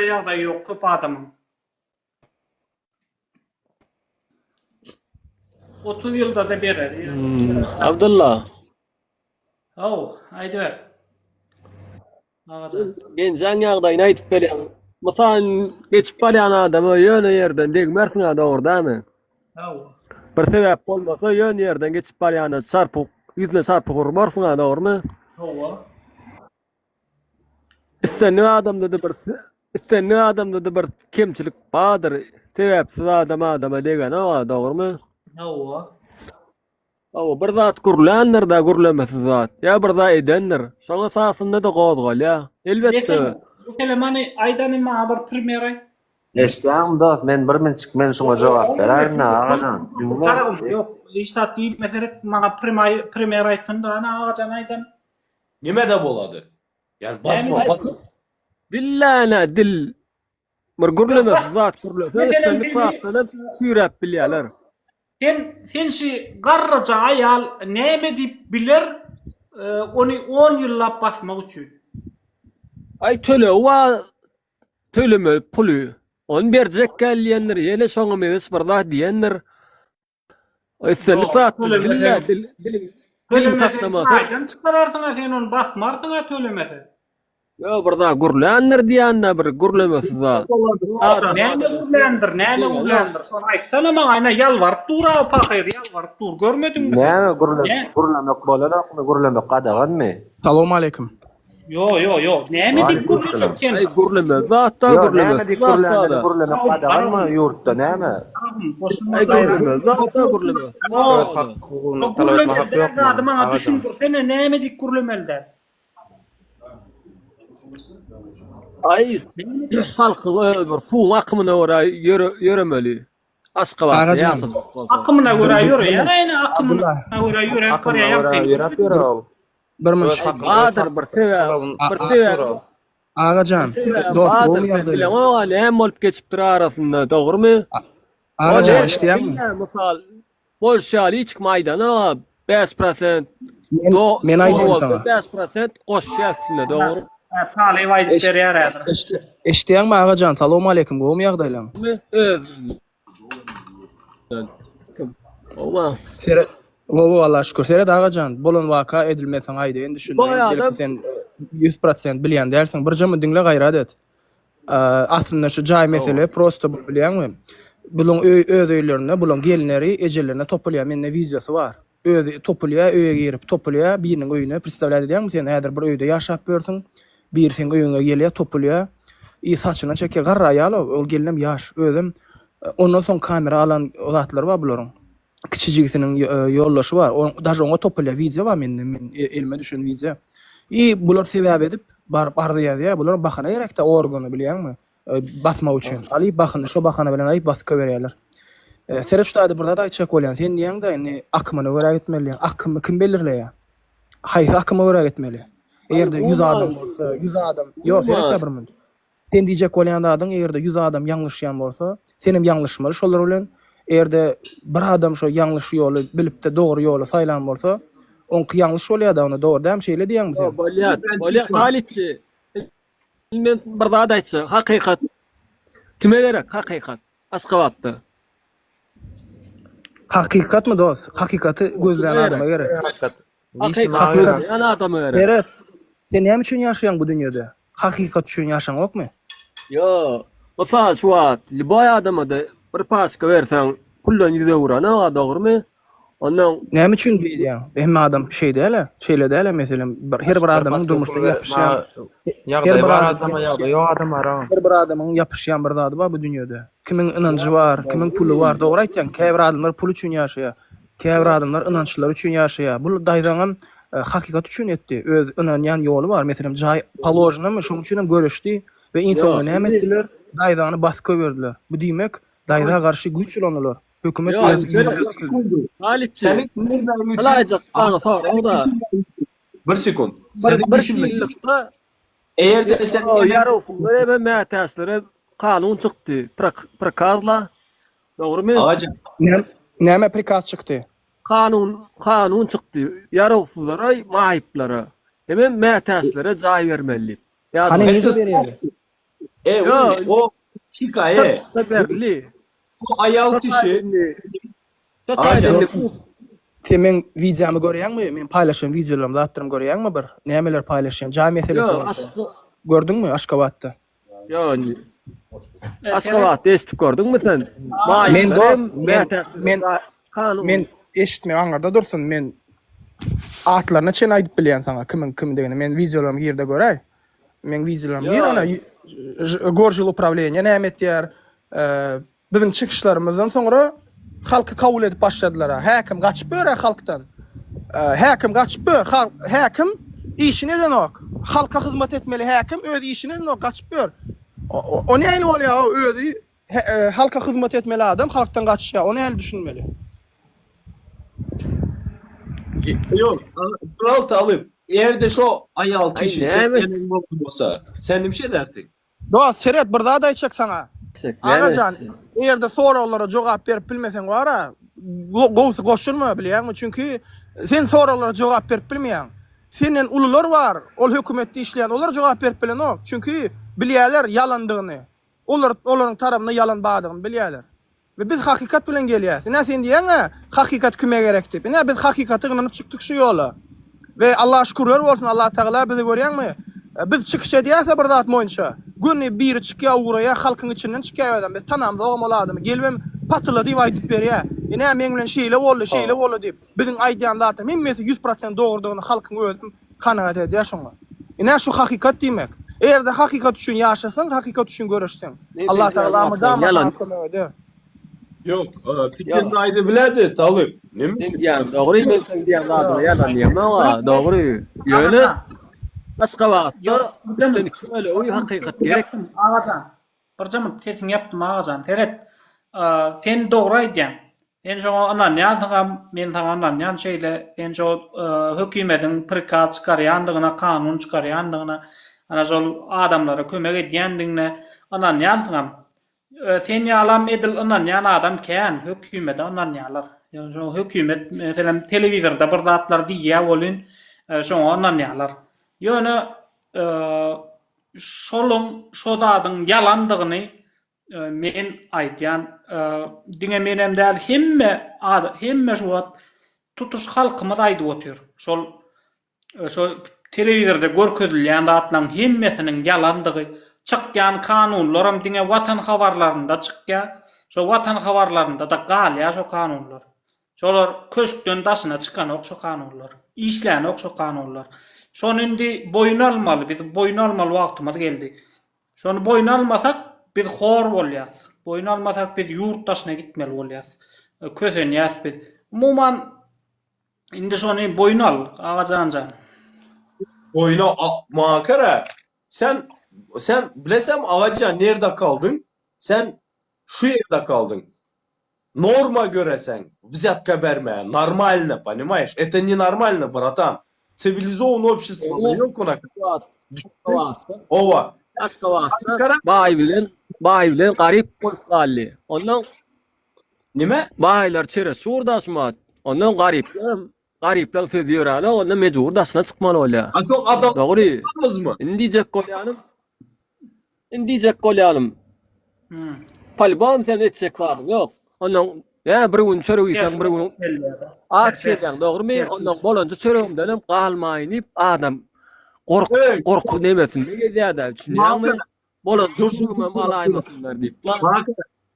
ýagdaý ýok köp adamyň. 30 ýylda da berer. Abdullah. Aýdy ber. Ağacan. Ben jan ýagdaýyny aýtyp berýän. Mysal geçip barýan adamy ýöne ýerden degmersiň dogurdamy? Bir sebäp bolmasa ýöne ýerden geçip barýanda çarpyk, ýüzüne çarpyk urmarsyň dogurmy? Issenli adamda da bir kemçilik bardyr. Sebäpsiz adama degen dogurmy? Bir zat gurlandyr da gurlanmasy zat. Ya bir zat edendir. Şoňa sasynda da gozgal ya. Elbetde. Hele mani aýdany maňa bir primer aý. Eşdäňim dost, men bir minçik men şoňa jogap beräýin agajan. Karagym ýok, iştat diýip meselek maňa primer aýtdyn da agajan aýdan. Nimede bolady? Yani basma. Dillana dil. Bir gurlamasy zat gurlasy. Sen saatlanıp süýräp bilýärler. Sen şi garraja aýal näme diýip biler, ony 10 ýyllap basmak üçin. Ay töleme pulu. On berjek gelýänler, ýene şoňa mewes birda diýenler. Ay sen saat dilin saklamasy. Aýdan çykararsyň sen onu basmarsyň tölemese. Yo birda gurlandyr diýände bir gurlamasy zat. Näme gurlandyr? Şonu aýtsana maňa, aýna ýalwaryp dur, pahyr ýalwaryp dur. Görmedingmi? Näme gurlamak bolada, gurlamak gadaganmy? Assalamu alaykum. Yo. Näme diýip gurlanjak? Ay gurlama zat da gurlama. Näme diýip gurlamak gadaganmy ýurtda näme? Ay gurlama zat da gurlama. Hukugyny talap etmek hakky ýokmy? Maňa düşündirsene näme diýip gurlameldi? Ay halkyň bir suw akymyna görä ýöremeli. Aşgabat ýasy. Akymyna görä ýörer, aýna akymyna görä ýörer, ýörep. Bir minçik. Badyr bir sebäp. Agajan, dost bolmy ýagdaýlar. Bilen näme bolup geçipdir arasynda, dogrymy? Agajan işleýärmi? Mysal Polşaly içki maýdana 5%. Men aýdym sana. 5% goşýasynda, dogry. Talay aýdyp berýär. Eşdeýärmi agajan? Assalamu alaykum. Bolmy ýagdaýlar? Owa. Sere Gowa Allah şükür. Sere agajan, bolan waka edilmeseň aýdyn düşündim. Sen 100% bilýän dälsiň. Bir jamy diňle gaýrat et. Aslında şu jaý mesele prosto bilýänmi? Bulan öz öýlerine, bulan gelinleri, ejelerine topulýar. Mende wideosy bar. Öz topulýar, öýe girip topulýar, biriniň öýüne pristavlady diýäňmi? Sen häzir bir öýde ýaşap bersiň, bir sen öýüňe gelýär, topulýar. Saçyna çekýär, garra aýal, ol gelinem ýaş, özüm. Ondan soň kamera alan zatlar bar bularyň. Kiçijigisiniň ýollaşy bar. Daşy oňa topulýar, video bar mende, men elime düşen video. Bular sebäp edip bardyýar, bular bahana gerekde organy bilýärmi? Basmak üçin. Ali bahyny, şo bahana bilen aýyp basyp berýärler. Sere şutada burada da çek bolýan. Sen diýäň da akymyny görä gitmeli. Akymy kim belirleýär? Haýsy akymy görä gitmeli? Egerde 100 adam bolsa, 100 adam. Ýok, sen bir minut. Sen diýjek bolýan adam egerde 100 adam ýanglışýan bolsa, senim ýanglışmaly şolar bilen. Egerde bir adam şo ýanglış ýoly bilip de dogry ýoly saýlan bolsa, on ýanglış bolýar da onu dogry däm şeýle diýäňmi sen? Bolýar galipçi. Men bir zat aýtsa, hakykat. Kime gerek hakykat? Aşgabatda. Hakykatmy dost? Hakykaty gözleýän adama gerek. Hakikat ýa adam öýre. Ferhat, sen näme üçin ýaşaýan bu dünýede? Hakikat üçin ýaşaňokmy? Yo, mesela şu an liboy adama da bir paska versen kullan yüze vurana doğrumu? Ondan Näme üçin diýýär? Hemme adam şey däle, şeýle däle meselem her bir adamyň durmuşda ýapyşýan. Ýagdaý bar adama ýagdaý ýok adam bar. Her bir adamyň ýapyşýan bir zady bar bu dünýede. Kimiň ynanjy bar, kimiň puly bar. Dogry aýtjan, käbir adamlar pul üçin ýaşaýar. Käbir adamlar ynançlar üçin ýaşaýar. Bu daýdaňam hakikat üçin etdi. Öz ynanýan ýoly bar. Meselem jaý palojnymy şoň üçin hem görüşdi we insanyň näme etdiler? Daýdany baskı berdiler. Bu diýmek daýdaga garşy güç ulanylar. Hökümet Galip Senin nereden Alacak sana sor o da. Bir sekund. Bir yıllıkta Eğer de sen yarı ufukları ve mehtesleri kanun çıktı. Prakazla. Doğru mu? Ağacım. näme prikaz çykdy? Kanun çıktı. Yarı ufukları mahiplara. Hemen mehteslere cay vermeli. Ya Hani da näme berýär? O hikaye. sırtta berli. Bu ayal kişi. Ağacım. Temen videomu görýänmi? Men paýlaşan videolarymda attyrym görýänmi bir? Nämeler paýlaşýan? Jaý meselesi. Gördüňmü Aşgabatda? Yo. Aşgabat estip gördün mü sen? Men eşitme aňarda dursun. Men atlaryna çen aýdyp bilýän saňa kim degeni. Men videolarymy ýerde göräý. Men videolarymy ýer ana gorjul upravleniýa näme etýär? Bizim çıkışlarımızdan sonra halkı kabul edip başladılar. Hakim kaçıp böre halktan. Hakim kaçıp böre. Hakim işini neden ok. Halka hizmet etmeli hakim. Öz işini neden ok. Kaçıp böre. O ne el oluyor? Öz halka hizmet etmeli adam. Halktan kaçışa. O ne el düşünmeli? Yok. Bralt alıp. Eğer de şu ayal kişi senin olsa sen bir şey derdin. Doğa Serhat bir daha da içecek sana. Ağacan, eğer de sorulara cevap verip bilmesen var ha, koşulma bilýärmi? Çünkü sen sorulara cevap verip bilmeýän. Senin ulular var, ol hökümetde işleyen, olar cevap verip bilenok. Çünkü bilýärler yalandygyny. Olaryň tarabyna yalan badygyny bilýärler. Ve biz hakikat bilen gelýäs. Näme sen diýäň? Hakikat kime gerek diýip. Näme biz hakikaty ynanyp çykdyk şu ýola. Ve Allah'a şükürler bolsun, Allah Teala bizi görýärmi? Biz çıkış edýärse bir zat moýunça, günni biri çykýar uğraya, halkyň içinden çykýar adam. Biz tanamda ogam adamy gelmem patyla diýip aýdyp berýär. Näme men bilen şeýle boldy diýip. Biziň aýdýan zatym hemmesi 100% dogrudygyny halkyň özüm kanaat edýär şoňa. Näme şu hakikat diýmek. Eğer de hakikat üçin ýaşasaň, hakikat üçin görüşseň, Allah Teala mydam öýde. Yok. Fikrini aýdy biledi talyp. Nemi? Yani doğru men sen diýen adama yalan diýmem, doğru. Ýöne Aşgabatda öyle o hakikat gerek. Ağacan. Bir jamyt tesin yapdym ağacan. Teret. Sen dogry aýdýan. Sen şo anan ýa-da men taňamdan ýan şeýle sen şo hökümetiň prikaz çykarýandygyna, kanun çykarýandygyna, ana şol adamlara kömek edýändigine anan ýa-da sen ýalam edil anan ýa adam kän hökümet anan ýalar. Ýa-ni şo hökümet meselem telewizorda bir zatlar diýýär bolyn, şo anan ýalar. Ýöne şo zadyň yalandygyny men aýtýan diňe menem däl hemme şu wagt tutuş halkymyz aýdyp otur. Şo telewizorda görkezilýän zatlaryň hemmesiniň yalandygy çykýan kanunlar diňe watan habarlarynda çykýar. Şo watan habarlarynda da galýar şo kanunlar. Şolar köşkden daşyna çykan ok şo kanunlar. İşlän ok şo kanunlar. Şonu indi boyun almalı, biz boyun almalı wagtymyz geldi. Şonu boyun almasak biz hor bolýas. Boyun almasak biz ýurt daşyna gitmeli bolýas. Kösenýäs biz. Umuman indi şonu boyun al, ağacan. Boyuna makara. Sen bilesem ağacan nerede kaldın? Sen şu yerde kaldın. Norma göre sen взятка берme, нормально, понимаешь? Это не нормально, братан. Цивилизованное общество. Ova. Aşgabatda baý bilen garyp bolup galdy. Ondan Nime? baýlar çere şurdaşmat. Ondan garyplar söz ýöräle, ondan mejbur daşyna çykmaly bolýar. Asıl adam Dogry. mı? Indijek golýanym. Palbam sen etjek zadym ýok. Ondan Ya bir gün çörek ýesem bir gün aç gelýän dogrymy? Ondan bolança çöregimden hem galmaýyp adam Hey, gorku nemesin diýär-de düşünýärmi? Bolança çöregim hem alaýmasynlar diýip. bak,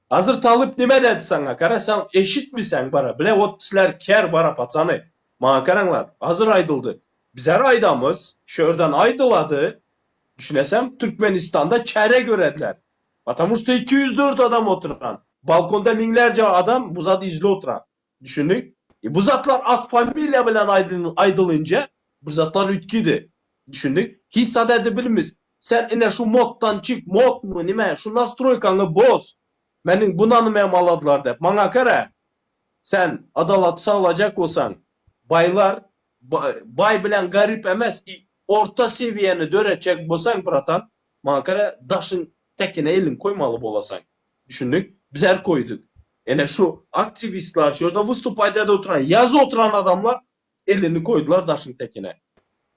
hazır talıp dime dedi sana. Kara sen eşit misin bara? Bile o tüsler ker bara paçanı. Bana karanlar. Hazır aydıldı. Bizer aydamız. Şörden aydıladı. Düşünesem Türkmenistan'da kere görediler. Batamışta 204 adam oturan. Balkonda binlerce adam bu zat izli oturan. Düşündük. Bu zatlar ak familya bilen aydılınca bu zatlar ütküydü. Düşündük. Hissat edebilimiz. Sen yine şu moddan çık. Mod mu nime? Şu nastroykanı boz. Menin bunanı memaladılar de. Bana kara. Sen adalet sağlayacak olsan baylar bay bilen garip emez orta seviyeni dörecek bolsan bratan bana kara daşın tekine elin koymalı bolasan. Düşündük. Bizler koyduk. Yani şu aktivistler şurada vыступайda oturan yazı oturan adamlar elini koydular daşın tekine.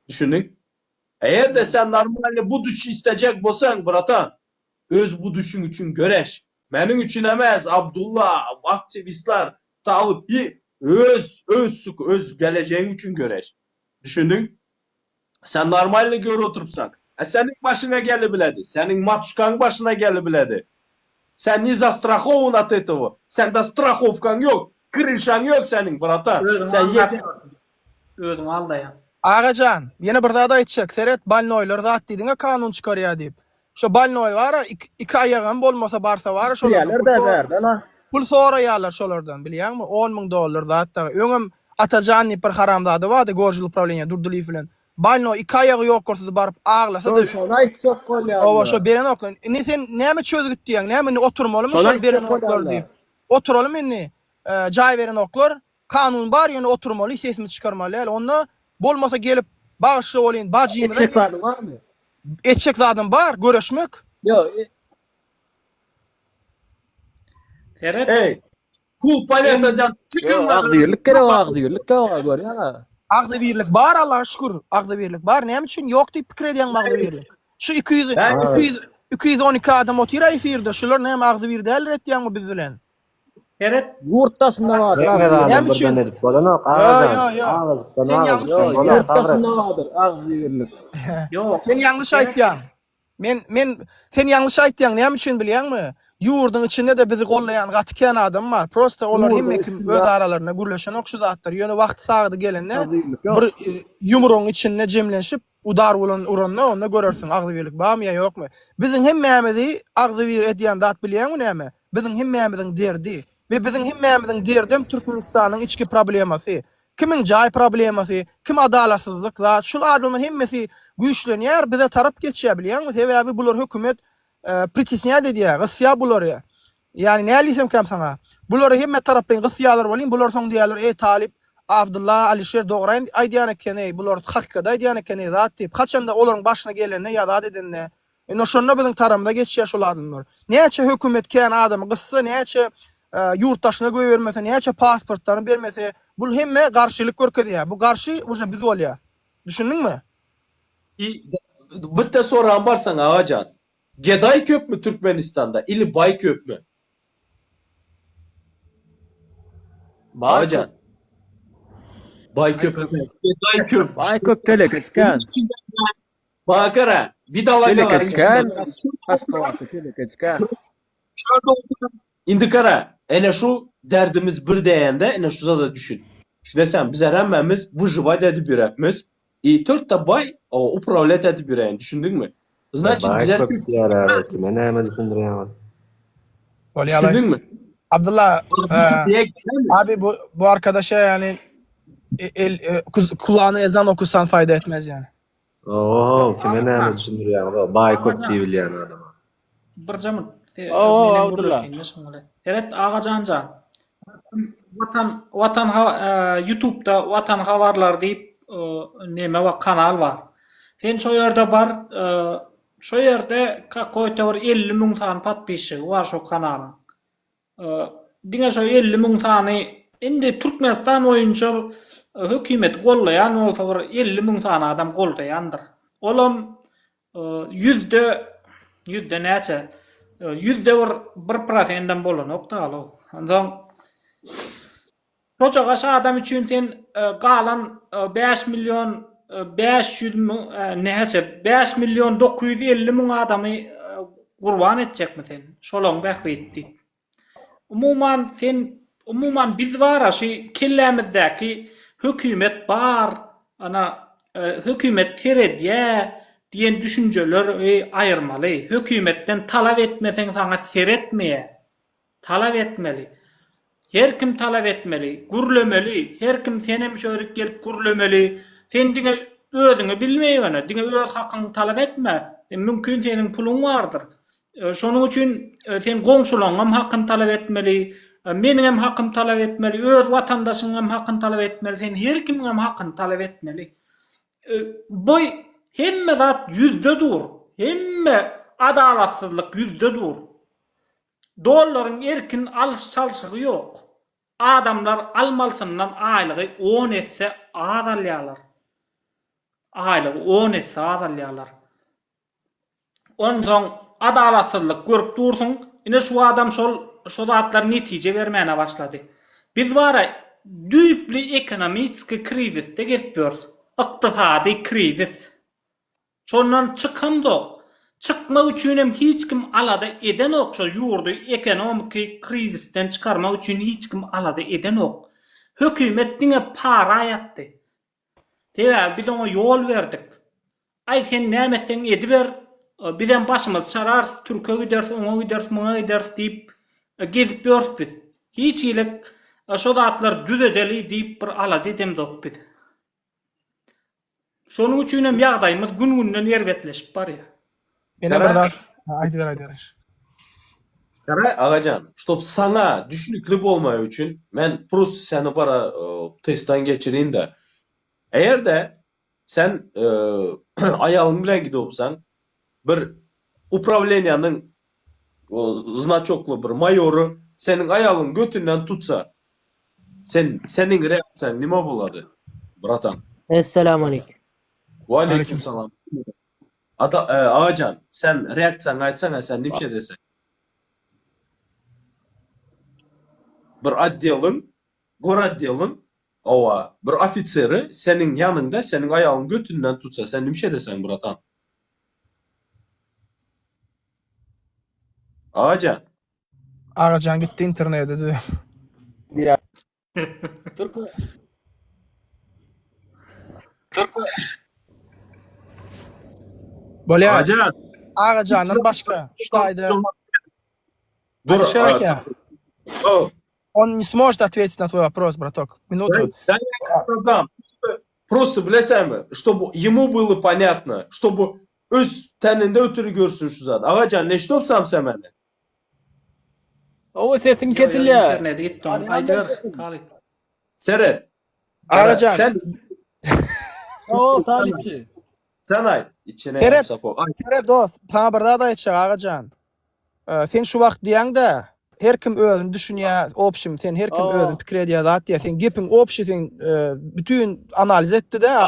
Düşündük. Eğer de sen normalde bu düşü isteyecek bolsan bratan öz bu düşün için göreş. Benim için emez Abdullah aktivistler talıp öz geleceğin için göreş. Düşündün? Sen normalde gör oturupsan. Senin başına geldi biledi. Senin matuşkan başına geldi biledi. Sen не застрахован от этого. Sende страховкан yok. Krişan yok senin brata. Sen Özüm aldayan. Agacan, yine bir daha da içecek. Seret balnoylar zat diýdiňe kanun çykarýar diýip. Şo balnoy bara iki ayağın bolmasa barsa bara şolardan. Ýerler berdi la. Pul soraýarlar şolardan bilýärmi? $10,000 zatda. Öňüm Atajan bir haramzady bardy, gorjul upravleniýa durduly filan. Balnoy iki ayağı ýok görse barıp ağlasa da Şonu aýtsak bolýar. owa şo beren oklan. Ne sen näme çözgüt diýen? Näme oturmalymy şo beren oklar diýip. Oturalım inni. Jaý beren oklar. Kanun bar ýöne oturmaly, sesimi çykarmaly. Onda bolmasa gelip bagşy bolýan, bajymy Etçek zadı barmy? etçek zadım bar, göreşmek. Yo, Teret hey. Kul paletacan çıkın. agdyrlyk gerek, agdyrlyk görýär. Agdy birlik bar Allah'a şükür. Agdy birlik bar. Näme üçin ýok diýip pikir edýän agdy birlik. Şu 212 adam otyra efirde. Şular näme agdy bir däl etýän biz bilen. Teret Yurtdaşynda bardyr. Näme üçin? Sen ýalňyş Yurtdaşynda bardyr agdyrlyk. yok. Sen ýalňyş aýtýan. Men sen ýalňyş aýtýan. Näme üçin bilýärmi? Ýurdun içinde de bizi gollayan gatykän adam bar. Prosta olar hemme kim öz aralaryna gürleşen okşu zatlar. Ýöne wagt sagdy gelende bir ýumruň içinde jemlenşip udar bolan uranna onda görersiň agdy birlik barmy ýa ýokmy? Biziň hemmämizi agdy bir edýän zat bilýärmi näme? Biziň hemmämiziň derdi. Ve biziň hemmämiziň derdem Türkmenistanyň içki problemasy. Kimin jaý problemasy, kim adalatsızlyk zat. Şol adamlar hemmesi güýçlenýär, bize tarap geçýär bilýärmi? Sebäbi bular hökümet pritisnya dediler, gısya bular ya. Yani ne alisem kam sana? Bular hemme tarapdan gısyalar bolin, bular soň diýerler, Talip, Abdullah, Alişer Dogran aýdýan ekeni, bular hakykada aýdýan ekeni zat diýip, kaçanda olaryň başyna gelende ýa-da edende. Şonda biziň taramda geçýär şol adamlar. Näçe hökümet kän adamy gıssa, näçe yurttaşyna göýbermese, näçe pasportlaryny bermese, bu hemme garşylyk görkezýär. Bu garşy uje biz bolýar. Düşündiňmi? Bir de soran varsan Ağacan. Geday köp mü Türkmenistan'da? İli Bay köp mü? Ağacan. Bay köp mü? Geday köp. Bay köp telekeçken. Bakara. Vidala Telekeçken. Aşkawatda telekeçken. Indi kara. Ene şu derdimiz bir deyende ene şuza da düşün. Düşünesen biz hemmemiz bu jivay dedi biremiz. 4 da bay o upravlet edip bireyin. Düşündün mü? Значит bizler düşündün mü? Abdullah abi bu arkadaşa yani kulağına ezan okusan fayda etmez yani. Oo, kime näme düşündirýär? Baykot diýilýän adam. Bir jamyt. Abdullah. Teret Ağacanca. Watan YouTube'da Watan Habarlar diýip neme we kanal bar. Sen şo ýerde bar, şo ýerde koýta bir 50.000 tan patpişi var şo kanalyň. Diňe şo 50.000 tany indi Türkmenistan boýunça hökümet gollaýan bolsa bir 50.000 tan adam gollaýandyr. Olam yüzde näçe? Yüzde bir %1 bolan okda alo. Ondan Koca gaşa adam üçün sen galan 5 milyon 500 nehese 5 milyon 950 min adamı kurban edecek mi sen? Şolong bekletti. Umuman biz var aşı kellemizdeki hükümet bar ana hükümet terediye diyen düşünceler ayırmalı. Hükümetten talep etmesen sana seyretmeye. Talep etmeli. Her kim talep etmeli, gurlemeli. Her kim senem şöyle gelip gurlemeli. Sen dine özünü bilmeýän, dine öz hakyny talep etme. Mümkün senin pulun vardır. Şonuň üçin sen goňşularyň hakyny talep etmeli. Meniň hem hakym talep etmeli. Öz watandaşyň hem hakyny talep etmeli. Sen her kim hem hakyny talep etmeli. Bu hemme zat yüzde dur. Hemme adalatsızlyk yüzde dur. Dollaryň erkin alış çalşygy ýok. Adamlar almalsyndan aýlygy 10 esse az alýarlar. Aýlygy 10 esse az alýarlar. Ondan adalatsızlyk görüp dursun, ine şu adam şol zatlar netije bermäne başlady. Biz wara düýpli ekonomik krizisde geçýärys. Ykdysady krizis. Şondan çykamdy. Çıkmak üçün hem hiç kim alada eden ok. Şol ýurdu ekonomik krizisten çıkarmak üçün hiç kim alada eden ok. Hökümet diňe para aýatdy. Tebe biz ona ýol berdik. Ay sen nämeseň ediber, bizden başymyz çarar, Türkiýe giders, oňa giders, muňa giders diýip gezip ýörüp biz. Hiç ilik şo zatlar düzedeli diýip bir alada edemdik biz. Şonuň üçin hem ýagdaýymyz gün-günden ýerbetleşip barýar. Ene bir daha aydyr. Kara Ağacan, ştop sana düşnükli bolmaýy üçün men prosto seni bara testden geçireyim de. Eğer de sen ayalın bilen gidopsan bir upravleniýanyň znaçoklu bir mayoru senin ayalın götünden tutsa senin reaksiýaň nima bolady? Bratan. Esselamu aleyküm. Wa aleyküm salam. Ağacan, sen reaksiýaň aýtsaňa sen nimşe desek? Bir atdyelyň, owa bir ofiseri senin ýanynda, senin aýagyň götünden tutsa, sen nimşe desek bratan? Ağacan. Ağacan gitti internete dedi. Bolýar. Ağacan. Ağacandan başka. Şutaýdy. Dur. Широко. Он не сможет ответить на твой вопрос, браток. Минуту. Да, я просто bilesenmi, чтобы ему было понятно, чтобы öz teninde ötürü görsün şu zat. Ağacan ne ştopsam sen meni? O sesin kesilýär. İnternete gitdim. Aýdyr, Talip. Seret. Ağacan. Sen O Talipçi. sen ay içine Seret. sapok. Seret dost, sana bir daha da aýtjak Ağacan. Sen şu wagt diýäň-de her kim özüni düşünýär, opşym, sen her kim özüni pikir edýär zat diýär. Sen gepin opşy, sen bütün analiz etdi de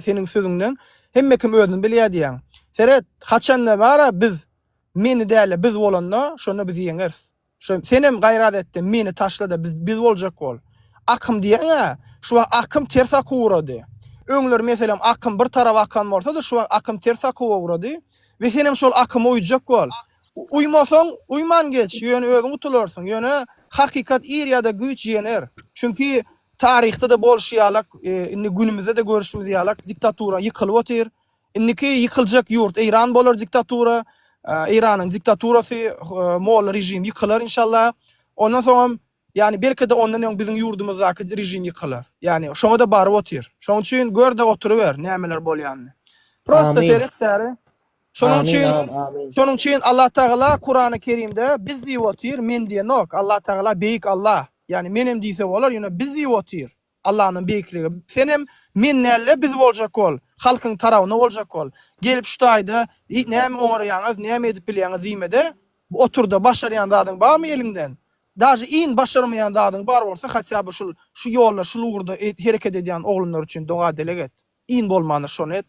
senin sözüňden hemme kim özüni bilýär diýär. Seret, haçanda bara biz meni däle biz bolanda, şonu biz ýeňeriz. Şu senem gaýrat etdi, meni taşlada biz boljak bol. Akym diýär, şu akym ters akurady. Öňler meselem akym bir tarap akan bolsa-da şu akym ters akurady we senem şol akyma uýjak bol. Uymasaň, uyman geç, ýöne özüň utularsyň, ýöne hakykat ir ýa-da güýç ýener. Çünki tarihte de bolşýarlyk, indi günümizde de görüşimiz ýalak diktatura ýykylyp otyr. Indiki ýykyljak ýurt Iran bolar diktatura, Iranyň diktaturasy, moğol rejim ýykylar inşallah. Ondan soň yani belki de ondan öň biziň ýurdumyzdaky rejim ýykylar. Yani şoňa da baryp otyr. Şoň üçin gör de oturuber nämeler bolýanyny. Prosta seretdäri. Şonuň üçin Allah Taala Kur'an-ı Kerimde biz diýip otyr, men diýenok. Allah Taala beýik Allah. Yani menem diýse bolar, ýöne biz diýip otyr. Allah'ın beýikligi. Senem men näle biz boljak bol. Halkyň tarawyna boljak bol. Gelip şutaýda näme oňarýaňyz, näme edip bilýäňiz diýmede, oturda başarýan zadyň barmy elinden? Daşy in başarmayan zadyň bar bolsa, hatça şu ýollar, şu ugurda hereket edýän oglanlar üçin doga deleget. In bolmany şonu et.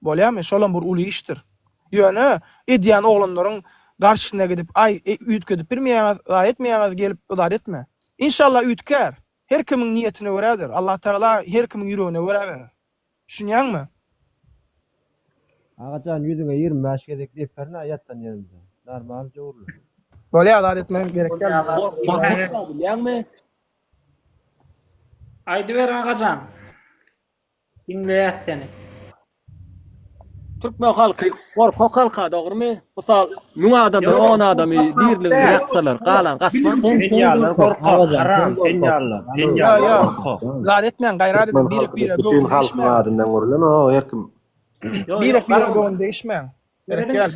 Bolýarmy? Şolam bir uly işdir. Ýöne edýän oglanlaryň garşysyna gidip ay üýtgedip birmeýäňiz, etmeýäňiz gelip ıdar etme. İnşallah üýtkär. her kimin niyetine göredir. Allah Teala her kimin yüreğine göre. Düşünýärmi? Agacan yüzüne 25 gedek deferine ayattan yerimde. Normal jogurlu. Böyle adat etmek gerek. Bilýärmi? Aydyber agacan. Dinleýät seni. Türkmen halky korkak halka dogrymy? Mysal, 1000 adamdan 10 adamy dirligini ýaksalar, galan gaçman. Senyalar korkak, haram senyalar. Ya. Zat etmeň gaýrat edin bir Bütün halkın adından görülen o erkim. bir goň değişmeň. Gerek gel.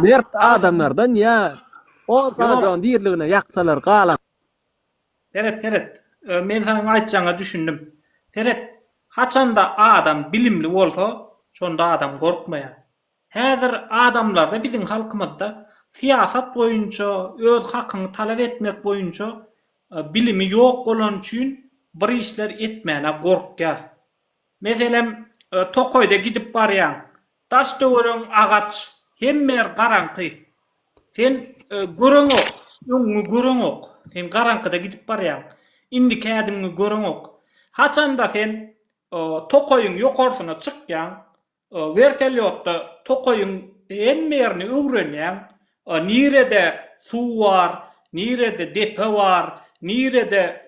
Mert adamlardan ya o zaten dirligine ýaksalar, galan. Seret. Men sana aýtjaňa düşündim. Seret, haçanda adam bilimli bolsa, şonda adam gorkmaýar. Häzir adamlarda biziň halkymyzda siyasat boyunça, öz hakyny talap etmek boyunça bilimi ýok bolan üçin bir işler etmäne gorkýar. Meselem Tokoyda gidip barýan, taş döwüren agaç, hemmer garaňky. Sen görüňok, öňüňi görüňok. Sen garaňkyda gidip barýan. Indi kädimni görüňok. Haçanda sen tokoyun yokorsyna çykýan, vertolyotda tokoyun hemmerini öwrenýän, nirede suw bar, nirede depe bar, nirede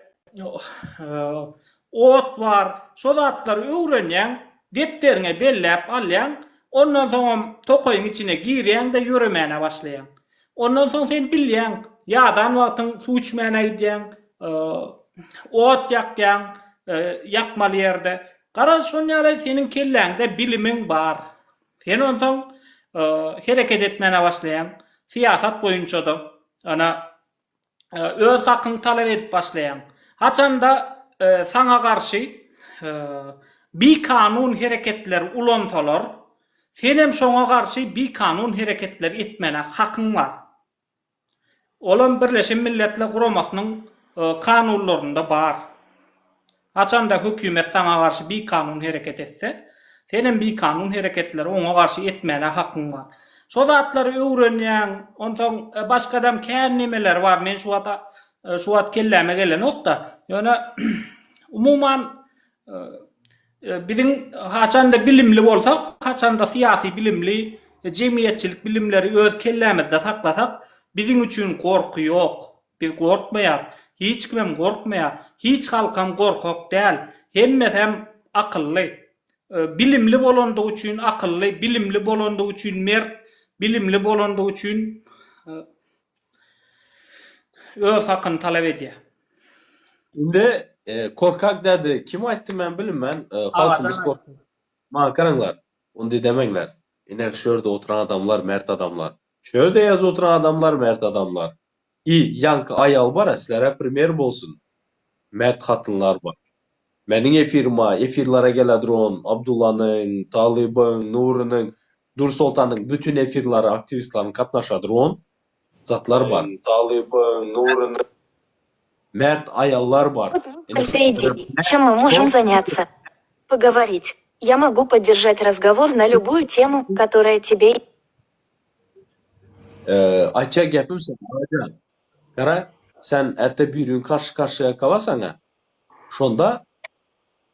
ot bar, şo zatlary öwrenýän, depterine belläp alýan, ondan soň tokoyun içine girýän de ýüremene başlaýan. Ondan soň sen bilýän, ýadan wagtyň suw içmäne gidýän, ot ýakýan, ýakmaly ýerde. Gara şonýaly senin kelläňde bilimiň bar. Sen ondan hereket etmäne başlaýan, siyasat boyunça da ana öz hakyny talap edip başlaýan. Haçanda sana garşy bir kanun hareketler ulantalar, senem şoňa garşy bir kanun hareketler etmäne hakyň bar. Olan Birleşen Milletler Guramasynyň kanunlarynda bar. Haçanda hökümet sana garşy bir kanun hareket etse, senem bir kanun hareketleri oňa garşy etmäne hakyň bar. Şo zatlary öwrenýän, ondan başga adam kän nemeler bar. Men şu wat kelläme gelen nokta. Ýöne umuman biziň haçanda bilimli bolsak, haçanda siyasi bilimli, jemgyýetçilik bilimleri öz kellämizde saklasak, biziň üçin korku ýok. Biz gorkmaýar, hiç kimem gorkmaýar, hiç halkam gorkak däl. Hemmesem akylly. Bilimli bolandygy üçin akylly, bilimli bolandygy üçin mert, bilimli bolandygy üçin öz hakyny talap edýär. Indi korkak dedi. Kim aýtdy men bilmän. Halkymyz korkak. Ma karaňlar. Ondy demeňler. Iner şörde oturan adamlar mert adamlar. Şörde ýaz oturan adamlar mert adamlar. Yankı ayal bar, sizlere primer bolsun. Mert hatınlar var. Meniň efirlara geledir Abdullah'nın, Talib'in, Nur'un, Dur Sultan'ın bütün efirlari aktivistlaryň katnaşadyr zatlar var. Talib'in, Nur'un, mert ayallar var. Это идея. Чем мы можем заняться? Поговорить. Я могу поддержать разговор на любую тему, которая тебе... Açça gepim sen. Kara, sen erte bir gün karşı-karşıya kalasan, şonda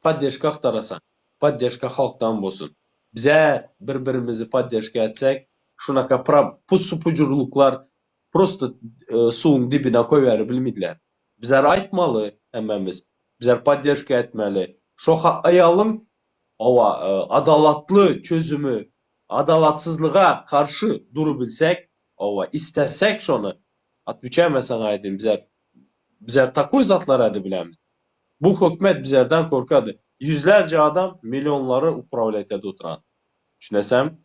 podдержка aktarasan. Podдержка halktan bolsun. Bize bir-birimizi podдержка etsek, şunaka pucurluklar prosto suwun dibine koýar bilmidler. Bizler aýtmaly hemmemiz. Bizler podдержка etmeli. Şo aýalyň adalatly çözümü, adalatsızlığa karşı duru bilsek, istesek şonu atbiçemesen aydın bizler takoy zatlar edi bilemiz. Bu hökmet bizlerden korkadı. Yüzlerce adam milyonları upravlaytedi oturan. Düşünesem?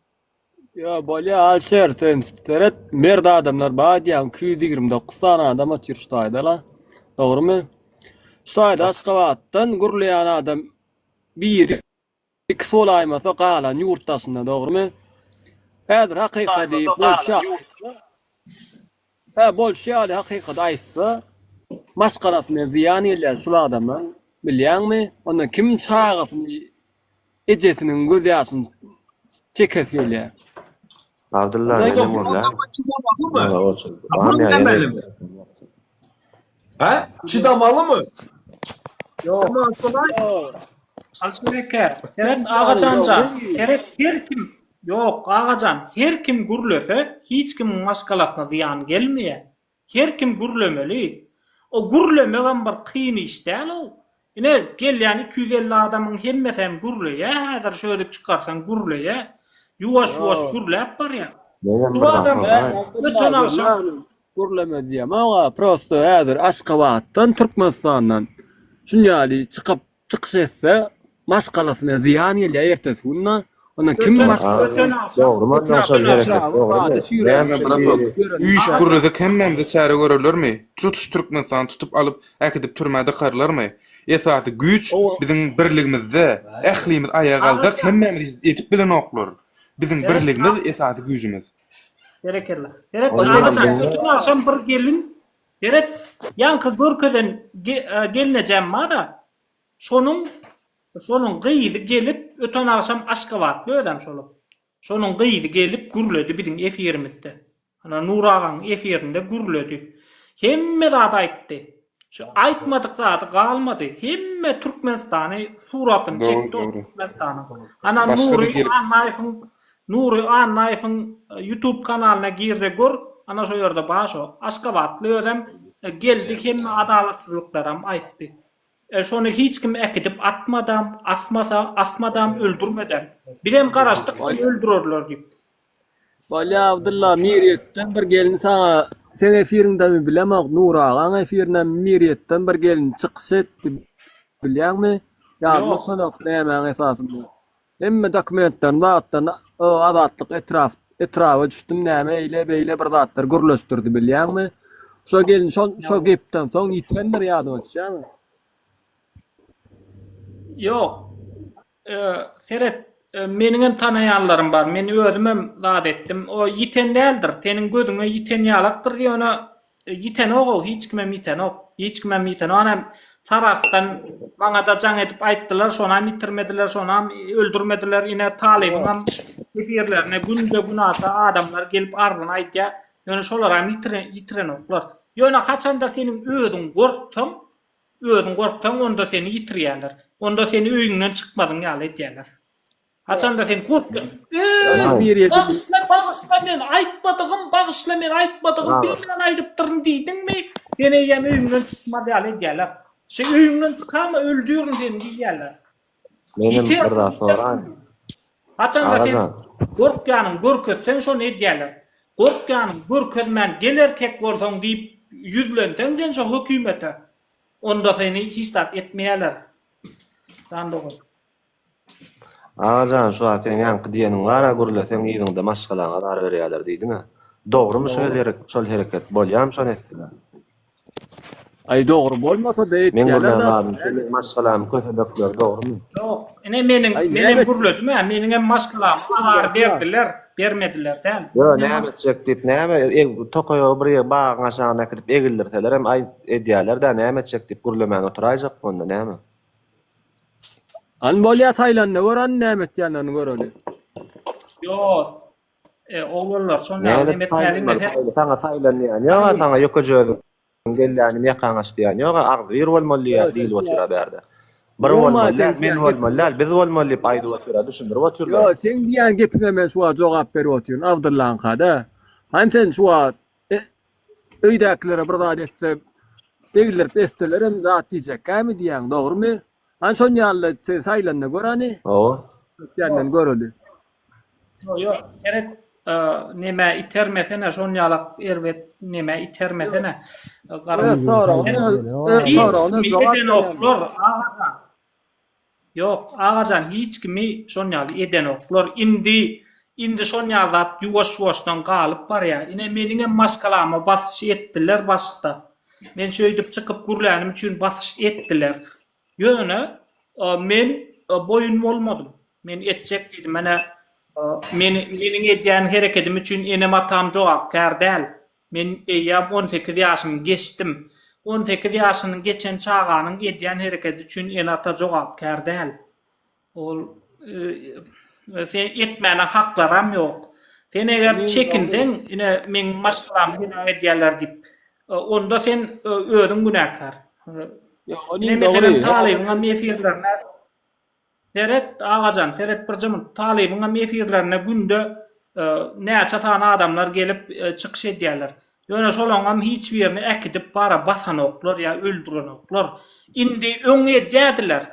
Ya bolýa alşer sen seret merd adamlar baýdan 229 tane adam atýar ştaýda. Dogrymy? Ştaýda Aşgabatdan gurlaýan adam bir iki sol aýmasa galan ýurtdaşynda, dogrymy? Häzir hakykady bolşa. Bolşa hakykady aýtsa, maşgarasyna ziýan elýär şu adamlar. Bilýärmi? Onda kim çağasyny ejesiniň göz ýaşyny çekesi gelýär. Abdullah ne Ha? Çıdamalı mı? Yok. Alçıreker. Heret ağacanca. Heret her kim. Yok ağacan. Her kim gürlöse hiç kimin maskalasına ziyan gelmeye. Her kim gürlemeli. O gürlemegen bir kıyın iş değil o. Yine gel yani 250 adamın hemmesem gürleye. Hazır şöyle çıkarsan gürleye. Yuvaş yuvaş gürleyip var ya. Bu adam bütün akşam Gürleme diyem ama prosto hazır Aşgabat'tan Türkmenistan'dan şunyaly çıkış etse maskalasına ziyan gelýär ertesi günde. Ona kim Doğru mu? Nasıl gerek yok? Üç gurulda hemmemde çare görürlermi? Tutuş Türkmenistan tutup alıp akidip türmäde karlarmy? Esasy güç biziň birligimizde, ählimiz ayağa kalsak hemmemiz etip bilen oklar. Biziň birligimiz esasy güýjümiz. Gerekirler. Gerek ağacan bütün akşam bir gelin. Gerek yankı görkeden gelineceğim var da şonun gıydı gelip öten akşam Aşgabat ödem şolu. Şonun gıydı gelip gürlödü bizim efirimizde. Ana Nur ağanın efirinde gürlödü. Hemme de adı aytdı. Şu aytmadıkları kalmadı. Hemme Türkmenistan'ı suratını çekti Türkmenistan'ı. Ana Nuri Anayf'ın YouTube kanalına girdi gör. Ana şu yerde başo. Aşgabatlı ödem geldik hemme adalatsızlıklarım ayttı. Şonu hiç kim ekidip asmadam, öldürmeden. Bilem karaştık seni öldürürler deyip. Valla Abdullah Miriyetten bir gelin sana sen efirinden mi bilemek Nur ağan efirinden Miriyetten bir gelin çıkış etti bilen mi? Ya bu sonak nemen esasında. Emme dokumentlerini dağıttan o adatlık etrafı düştüm neme ile beyle bir dağıtlar gürleştirdi bilen mi? Şo gelin şo gepten son yitenler yadım etişe mi? Yok. Ferhat, menin hem tanayanlarım var. Meni özüm hem zat ettim. O yiten değildir. Senin gözüne yiten yalaktır diye ona yiten o. Hiç kimem yiten o. Hiç kimem yiten o. Anam taraftan bana da can edip ayttılar. Sonra bitirmediler. Sonra öldürmediler. Yine talibim efirlerine günde günahta adamlar gelip ardın aytya. Yani şolara yitiren oklar. Yani kaçan da senin ödün korktum, onda seni yitirýärler. Onda seni öýüňden çykmadyň ýaly etýärler. Haçan da seni korktum. Bağışla men, aýtmadygym, bilen aýdypdyryn diýdiňmi? Seni ýem öýüňden çykmady ýaly etýärler. Sen öýüňden çykama öldürün seni diýýärler. Benim bir daha soran. Haçan da sen korkýanyň görkezsen şonu etýärler. Korkýanyň görkezmän gelerkek bolsaň diýip ýüzlensen şo hökümete. Onda seni histat etmeýärler. Sandygy. Ağacan şu atyn yankı diýeniň gara gürlesen ýygyňda maşgalaňa bar berýärler diýdiňa. Dogrymy şöýlerek şol hereket bolýam şol etdiler. Ay dogry bolmasa da Men etýärler da. şol maşgalam kösebekler dogrymy? Yok. Menin gürlödüm ha. Menin hem maşgalam bar bermediler däl. Yo, näme çekdip, näme tokoýa bir bagyň aşagyna kirip egildirseler hem ay edýärler da näme çekdip gürlemän oturajak onda näme? An bolýa saýlanda gören näme etýärlerini göreli. Yok. Oğullar sonra näme sana saýlanýan, ýa sana ýokajöz gelýäni mekan açdýan, ýa agdyr bolmaly diýil otura berdi. Bir bolmaly, men bolmaly, biz bolmaly aýdy otura düşündirip oturlar. Yo, sen diýen gepiňe men şuwa jogap berip otyryn Abdullah kada. Han sen şuwa öýdäkilere bir zat etse beýler bestelerim zat diýjek, kämi diýen, dogrymy? Han şon ýaly saýlanda görani? O. Ýerden göreli. Yo, gerek neme itermesene şon ýalak erbet neme itermesene. Yok, ağacan hiç kimi şon ýaly eden oklar. Indi şon ýalat ýuwaş-ýuwaşdan galyp bar ya. Ine meniň maşgalama basyş etdiler başda. Men şöýdüp çykyp gürlänim üçin basyş etdiler. Ýöne men boyun bolmadym. Men etjek diýdim. Mene meniň edýän hereketim üçin enem atam jogapkär däl. Men eýýam 18 ýaşymy geçdim. 18 ýaşynyň geçen çağanyň edýän hereketi üçin en ata jogapkär däl. Ol sen etmäne haklaram ýok. Sen eger çekindiň, ine men maşgalam edýärler diýip onda sen özüň günäkar. Ya Ne mesela Talibiň mefirlerine Seret ağacan, seret bir jymyn Talibiň mefirlerine günde näçe tane adamlar gelip çykyş edýärler. Ýöne şolaňam hiç birini ekidip bara basan oklar ya öldüren oklar. Indi öňe dädiler.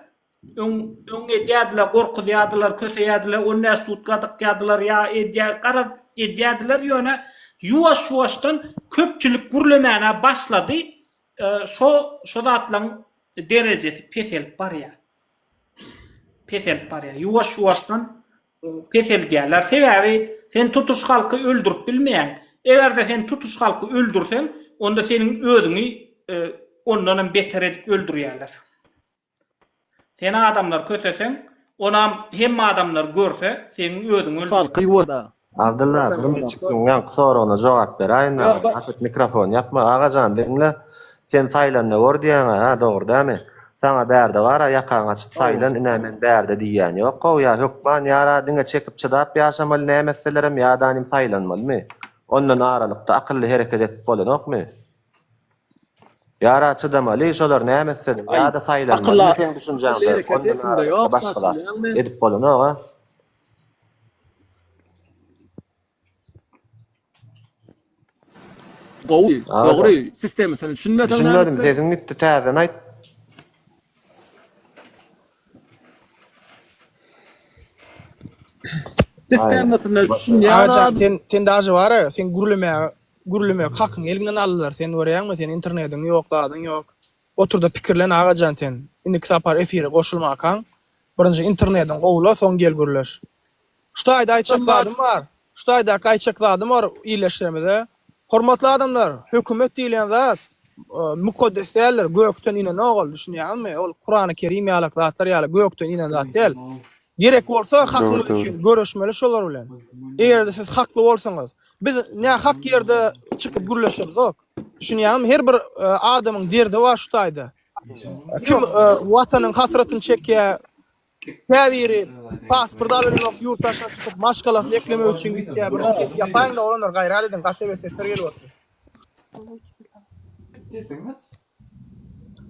Öňe dädiler, gorkudýardylar, köseýärdiler, onne sutgadyk ýadylar ya edýär, gara edýärdiler ýöne ýuwaş-ýuwaşdan köpçülik gürlemäne başlady. Şo zatlaň derejesi peselip barýar. Peselip barýar. Ýuwaş-ýuwaşdan pesel diýerler. Sebäbi sen tutuş halky öldürüp bilmeýän. Egerde sen tutuş halky öldürsen, onda seniň özüňi ondan beter edip öldürýärler. Sen adamlar kösesen, onam hemme adamlar görse, seniň özüň öldürýär. halky ýuwada. Abdullah, bir çıkıngan soruňa jogap berýän. Atyp mikrofon ýapma, agajan diňle. Sen Taylandda gör diýäň, ha, dogry dämi? Sana bärde bara ýakaň açyp Tayland inämen bärde diýýän ýok. Ya hökman ýara diňe çekip çydap ýaşamaly nämeselerem ýa-danym Taylandmalymy? Ondan aralykda akylly hereket etip bolanokmy? Ýara çydamaly, şolar nämeseler ýa-da Taylandmaly sen düşünjäň. Ondan başgalar edip bolanok, ha? Dogry, sistemi seni düşünmedin. Düşünmedim, sesin gitti täzen aýt. Sistemi seni düşünýär. Agacan sen daşy bar, sen gürleme hakyň elinden aldylar. Sen görýärmi, sen internetiň ýok, dadyň ýok. Oturda pikirlen agacan sen. Indi kitapar efire goşulmakaň. Birinji internetiň gowula, soň gel gürleş. Ştaýda aýçakladym bar. Ştaýda aýçakladym bar iýleşdirmede. Hormatly adamlar, hökümet diýilen zat mukaddes däller, gökden inen ogul düşünýärmi? Ol Kur'an-ı Kerim ýaly zatlar ýaly gökden inen zat däl. Gerek bolsa hakly üçin görüşmeli şolar bilen. Egerde siz hakly bolsaňyz, biz näme hak ýerde çykyp gürleşirdik. Düşünýärmi? Her bir adamyň derdi bar şutaýda. Kim watanyň hasratyny çekýär, täwiri pasport alynok ýurtdaşa çykyp maşgalat eklemek üçin gitýär bir kes ýapaň da olanlar gaýrat edin, gaýta sesler gelip otur.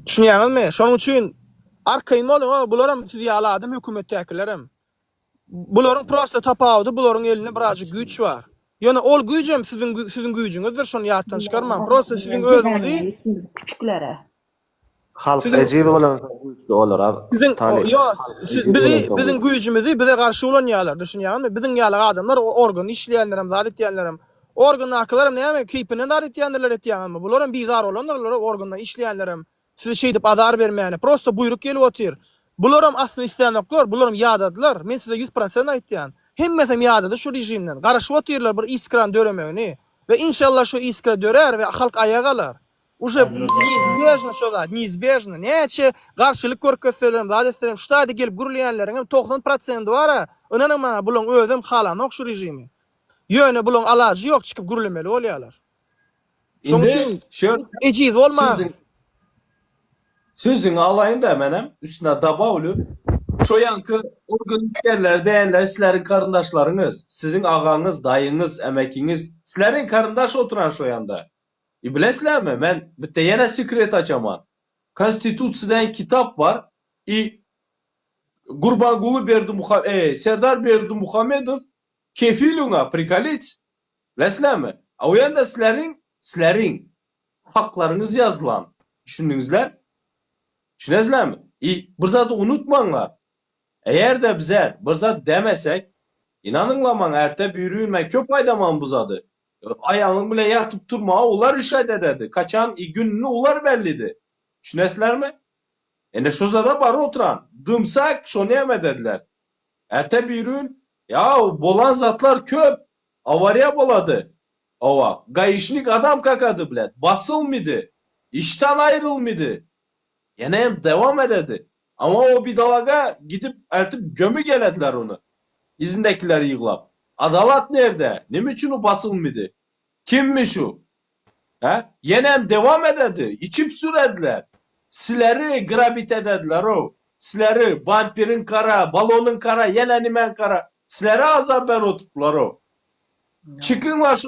Düşünýärmi? Şonuň üçin arkaýyn bolan, bularam siz ýaladym hökümetdekilerim. Bularyň prosta tapawdy, bularyň elinde birajy güç bar. Ýöne ol güýjem sizin güýjüňizdir, şonu ýatdan çykarman. Prosta sizin özüňizi küçüklere. Halk ejidi bolan güýçli olar abi. Sizin bizim güýjümizi bize garşy bolan ýalar, düşünýärmi? Biziň ýaly adamlar organ işleýänlerim, zat etýänlerim. Organ aklalarym näme keypinen dar etýänler etýänmi? Bularym bizar olanlar, organda işleýänlerim. Size şey dip adar bermäni. Prosta buyruk gelip otyr. Bularym asly islenoklar, bularym ýadadylar. Men size 100% aýtýan. Hemmesem ýadady şu rejimden. Garaşyp otyrlar bir iskran döremegini ve inşallah şu iskra dörer ve halk ayağa galar. Уже неизбежно şo zat, neizbежно. Näçe garşylyk görkezseler, wadatsem ştaýda gelip gürleýänleriň 90% bar. Onaň ma bulaň özüm halanok şu rejimi. Ýöne bulaň alajy ýok, çykyp gürlemeli bolýarlar. Şoň üçin ejiz bolma. Sözüňi alaýyn da menem üstüne dabawly. Şoýanky organizatörler, däýenler, sizleriň karındaşlaryňyz, siziň agaňyz, daýyňyz, emekiňiz, sizleriň karındaş oturan şoýanda. Bilesizlermi? Men bitte yana sekret açaman. Konstitusiýadan kitap var. Gurbanguly Serdar Berdi Muhammedow kefiluna prikalic. Bilesizlermi? O ýanda sizleriň haklaryňyz ýazylan. Düşündiňizler? Düşünesizlermi? Bir zatı unutmaňlar. Eğer bizler bir zat demesek, inanыңlar maňa erte büýrüň men köp aýdaman bu zaty. Ayağın bile yatıp durma, ular işaret ederdi. Kaçan gününü ular belliydi. Düşünesizlermi? Ene şu zada barı oturan. Dımsak şonu yemediler. Erte bir ürün, ya bolan zatlar köp. Avariya boladı. Ova, gayişlik adam kakadı bile. Basılmıydı. İşten ayrılmıydı. Yine devam ededi. Ama o bir dalaga gidip ertip gömü gelediler onu. İzindekiler yığılap. Adalet nerede? Ne için o basılmıydı? Kimmiş o? Yenem devam ededi. İçip sürediler. Sileri grabit edediler o. Sileri vampirin kara, balonun kara, yenenimen kara. Sileri azar ber otuplar o. Çıkınlar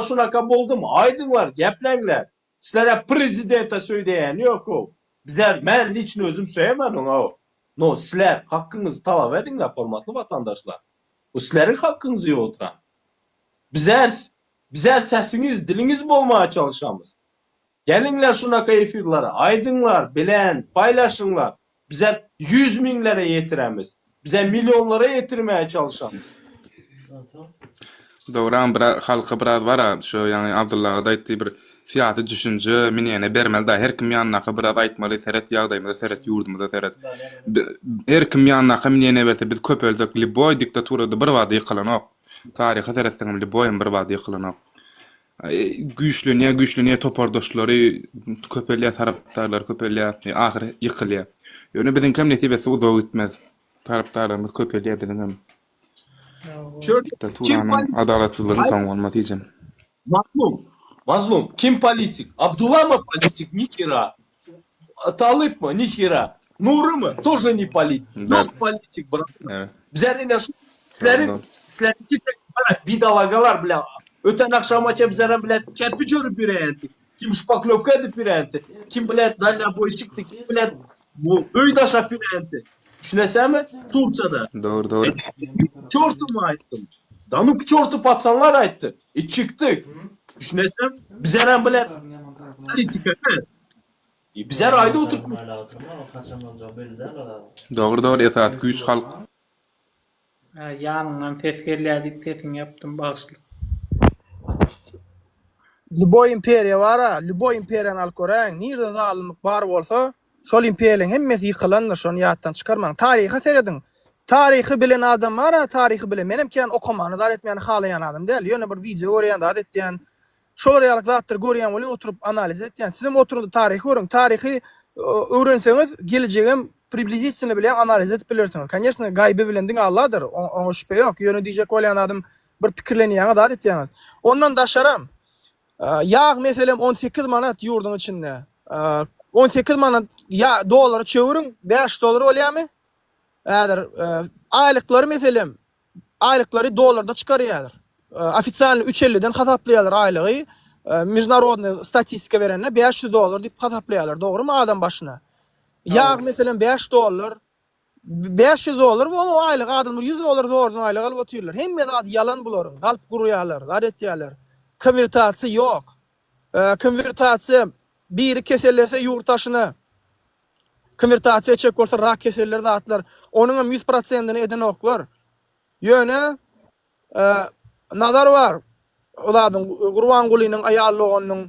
şuna kap oldu mu? Aydınlar, geplenler. Sizlere prezidente söyleyen yok o. Bizler ben liçin özüm söyleyemem ona o. No sizler hakkınızı talep edinler hormatlı vatandaşlar. O sizlerin hakkınızı yok oturan. Bizler sesiniz, diliniz bulmaya çalışamız. Gelinler şuna efirlere, aydınlar, bilen, paylaşınlar. Bizler 100 binlere yetiremiz. Bize milyonlara yetirmeye çalışamız. Doğran bir halka biraz var şu yani Abdullah'a da ettiği bir siyasi düşünce miniyene bermel da her kim yanına biraz aytmalı teret yağdaymada teret yurdumda teret her kim yanına miniyene berse biz köp öldük Liboy diktaturada bir vadi yıkılanok tarihi teretten Liboy'un bir vadi yıkılanok güçlüne topardaşları köpeliye taraftarlar köpeliye ahir yıkılıyor yani bizim kim netibesi uzağa gitmez taraftarlarımız köpeliye bizim Diktaturaның adalatsızlığını tanımlamak için. Mazlum. Kim politik? Abdullah mı politik? Nihira. Talip mı? Nihira. Nuri mı? Тоже не politik. Not politik. Evet. Bizlerin şu sizlerin bidalagalar bile öten akşam açıp bizlerin bile kerpiç örüp yüreğendi. Kim şpaklovka edip yüreğendi. Kim bile dalya boy çıktı. Kim bile bu öydaşa yüreğendi. Düşünesem mi? Turçada. Doğru. Çortumu ayttım. Danuk çortu patsanlar ayttı. Çıktık. Düşünesem bizler bile politik etmez. Bizler ayda oturtmuş. Doğru etaat güç halk. Yanından tezkerledik tetin yaptım bağışlı. Liboy imperiya var ha, Liboy imperiyanı al koraň, nirde zalymlyk bar bolsa, şol imperiýanyň hemmesi ýykylandyr, şonu ýatdan çykarmaň. Taryhy seredin. Taryhy bilen adam var ha, taryhy bilen. Menimki okumany dar etmeýän halaýan adam däl. Ýöne bir video görýän da etdiň. Şol ýalyk zatlar görýän bolan oturup analiz etdiň. Sizem oturup taryhy görüň. Taryhy öwrenseňiz geljegim приблизительно bilen analiz edip bilersiňiz. Конечно, gaýby bilen diň Allah'dır. Oňa şüphe ýok. Ýöne diýjek bolýan adam bir pikirlenýän da etdiň. Ondan daşaram. Yağ meselem 18 manat yurdun içinde. 18 manat ya doları çevirin 5 dolar olýarmy? Äder aýlykları meselem aýlykları dolarda çıkarýarlar. Ofitsialny 3.50'den hasaplaýarlar aýlygy. Международный statistika berenler 500 dolar diýip hasaplaýarlar. Dogrymy adam başyna? Yağ meselem 5 dolar 500 dolar bu aýlyk adamlar 100 dolar doğrudan aýlyk alyp oturýarlar. Hemme zat yalan bular. Galp gurýarlar, garetýärler. Konvertasiya yok. Konvertasiya biri kesellese yurttaşyny konvertasiya çek bolsa rak keseller zatlar. Onuň 100%'ini eden oklar. Ýöne nazar var. Oladyň Gurbangulynyň aýallyganyň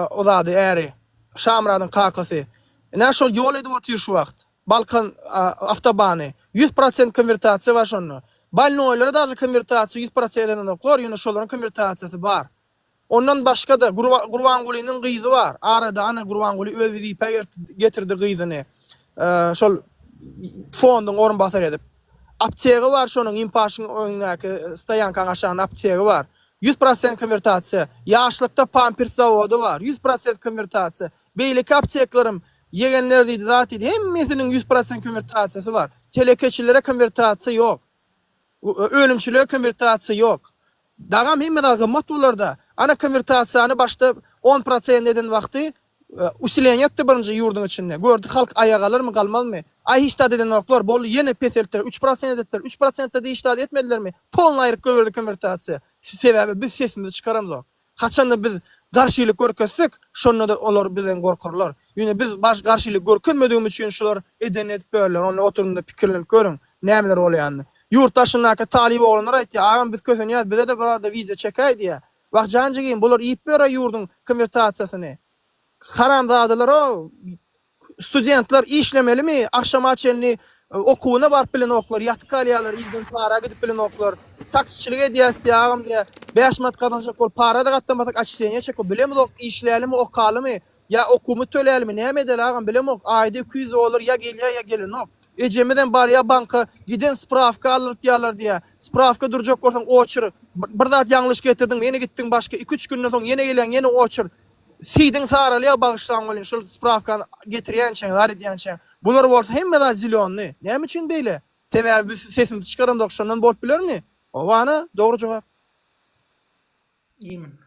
olady äri. Şamradyň kakasy. Näşol ýol edip otyr şu wagt. Balkan avtobany 100% konvertasiya var şonu. Balnoýlara da konvertasiya 100% eden oklar. Ýöne şolaryň konvertasiýasy bar. Ondan başka da Gurbangulynyň gyzy var. Arada ana Gurbanguly öz wizipa getirdi gyzyny. Şol fondyň orunbasar edip. Aptegi var şonuň impaşyň öňündäki stayankaň aşagyna aptegi var. 100% konvertasiya. Ýaşlykda Pampers zawody var. 100% konvertasiya. Beýleki apteklerim yegenler diýdi zat diýdi. Hemmesiniň 100% konvertasiýasy var. Telekeçilere konvertasiya ýok. Ölümçilere konvertasiya ýok. Dagam hemme da gymmat bolarda. Ana konvertasiýany başda 10% eden wagty usilenýetdi birinji ýurdun içinde. Gördük halk ayağa alyrmy, galmalmy? Ay hiç da deden oklar bol ýene pesertler 3% edetler. 3% da diýişdi etmedilermi? Polny aýryk göwürdi konvertasiýa. Sebäbi biz sesimizi çykaramyz. Haçanda biz garşylyk görkezsek, şonu da olar bizden gorkarlar. Ýöne biz baş garşylyk görkezmediğimiz üçin şolar eden etberler. Onu oturumda pikirlenip görün. Nämeler bolýandy? Yurttaşynyňky talip olanlar aýtdy, "Agam biz kösenýäz, bize de barada wiza çekaý" diýe. Wagt janjygyn bular iýip berä ýurdun konvertasiýasyny. Haramzadalar o studentler işlemelimi? Akşam açelini okuwuna barp bilen oklar, ýatyk alýarlar, ilden para gidip bilen oklar. Taksiçilik edýärsi agam diýe. 5 manat kazanjak bol para da gatdamasak açsenýe çek, bilemi ok işlälimi, okalymy, ya okumy tölälimi, näme edel agam bilem ok. Aýda 200 dolar ya gelýär ya gelenok. Ejemeden bar ya banka giden spravka alyp diýerler diýe. Spravka durjak bolsaň oçur. Bir zat ýanglış getirdiň, ýene gitdiň başga 2-3 günden soň ýene gelen, ýene oçur. Sidin saralya bağışlan bolyn, şol spravkany getirýänçe, gar edýänçe. Bular bolsa hemme da zilonly. Näme üçin beýle? Sebäbi biz sesimizi çykaramyk, şondan bolup bilermi? O bana dogry jogap. İyiyim.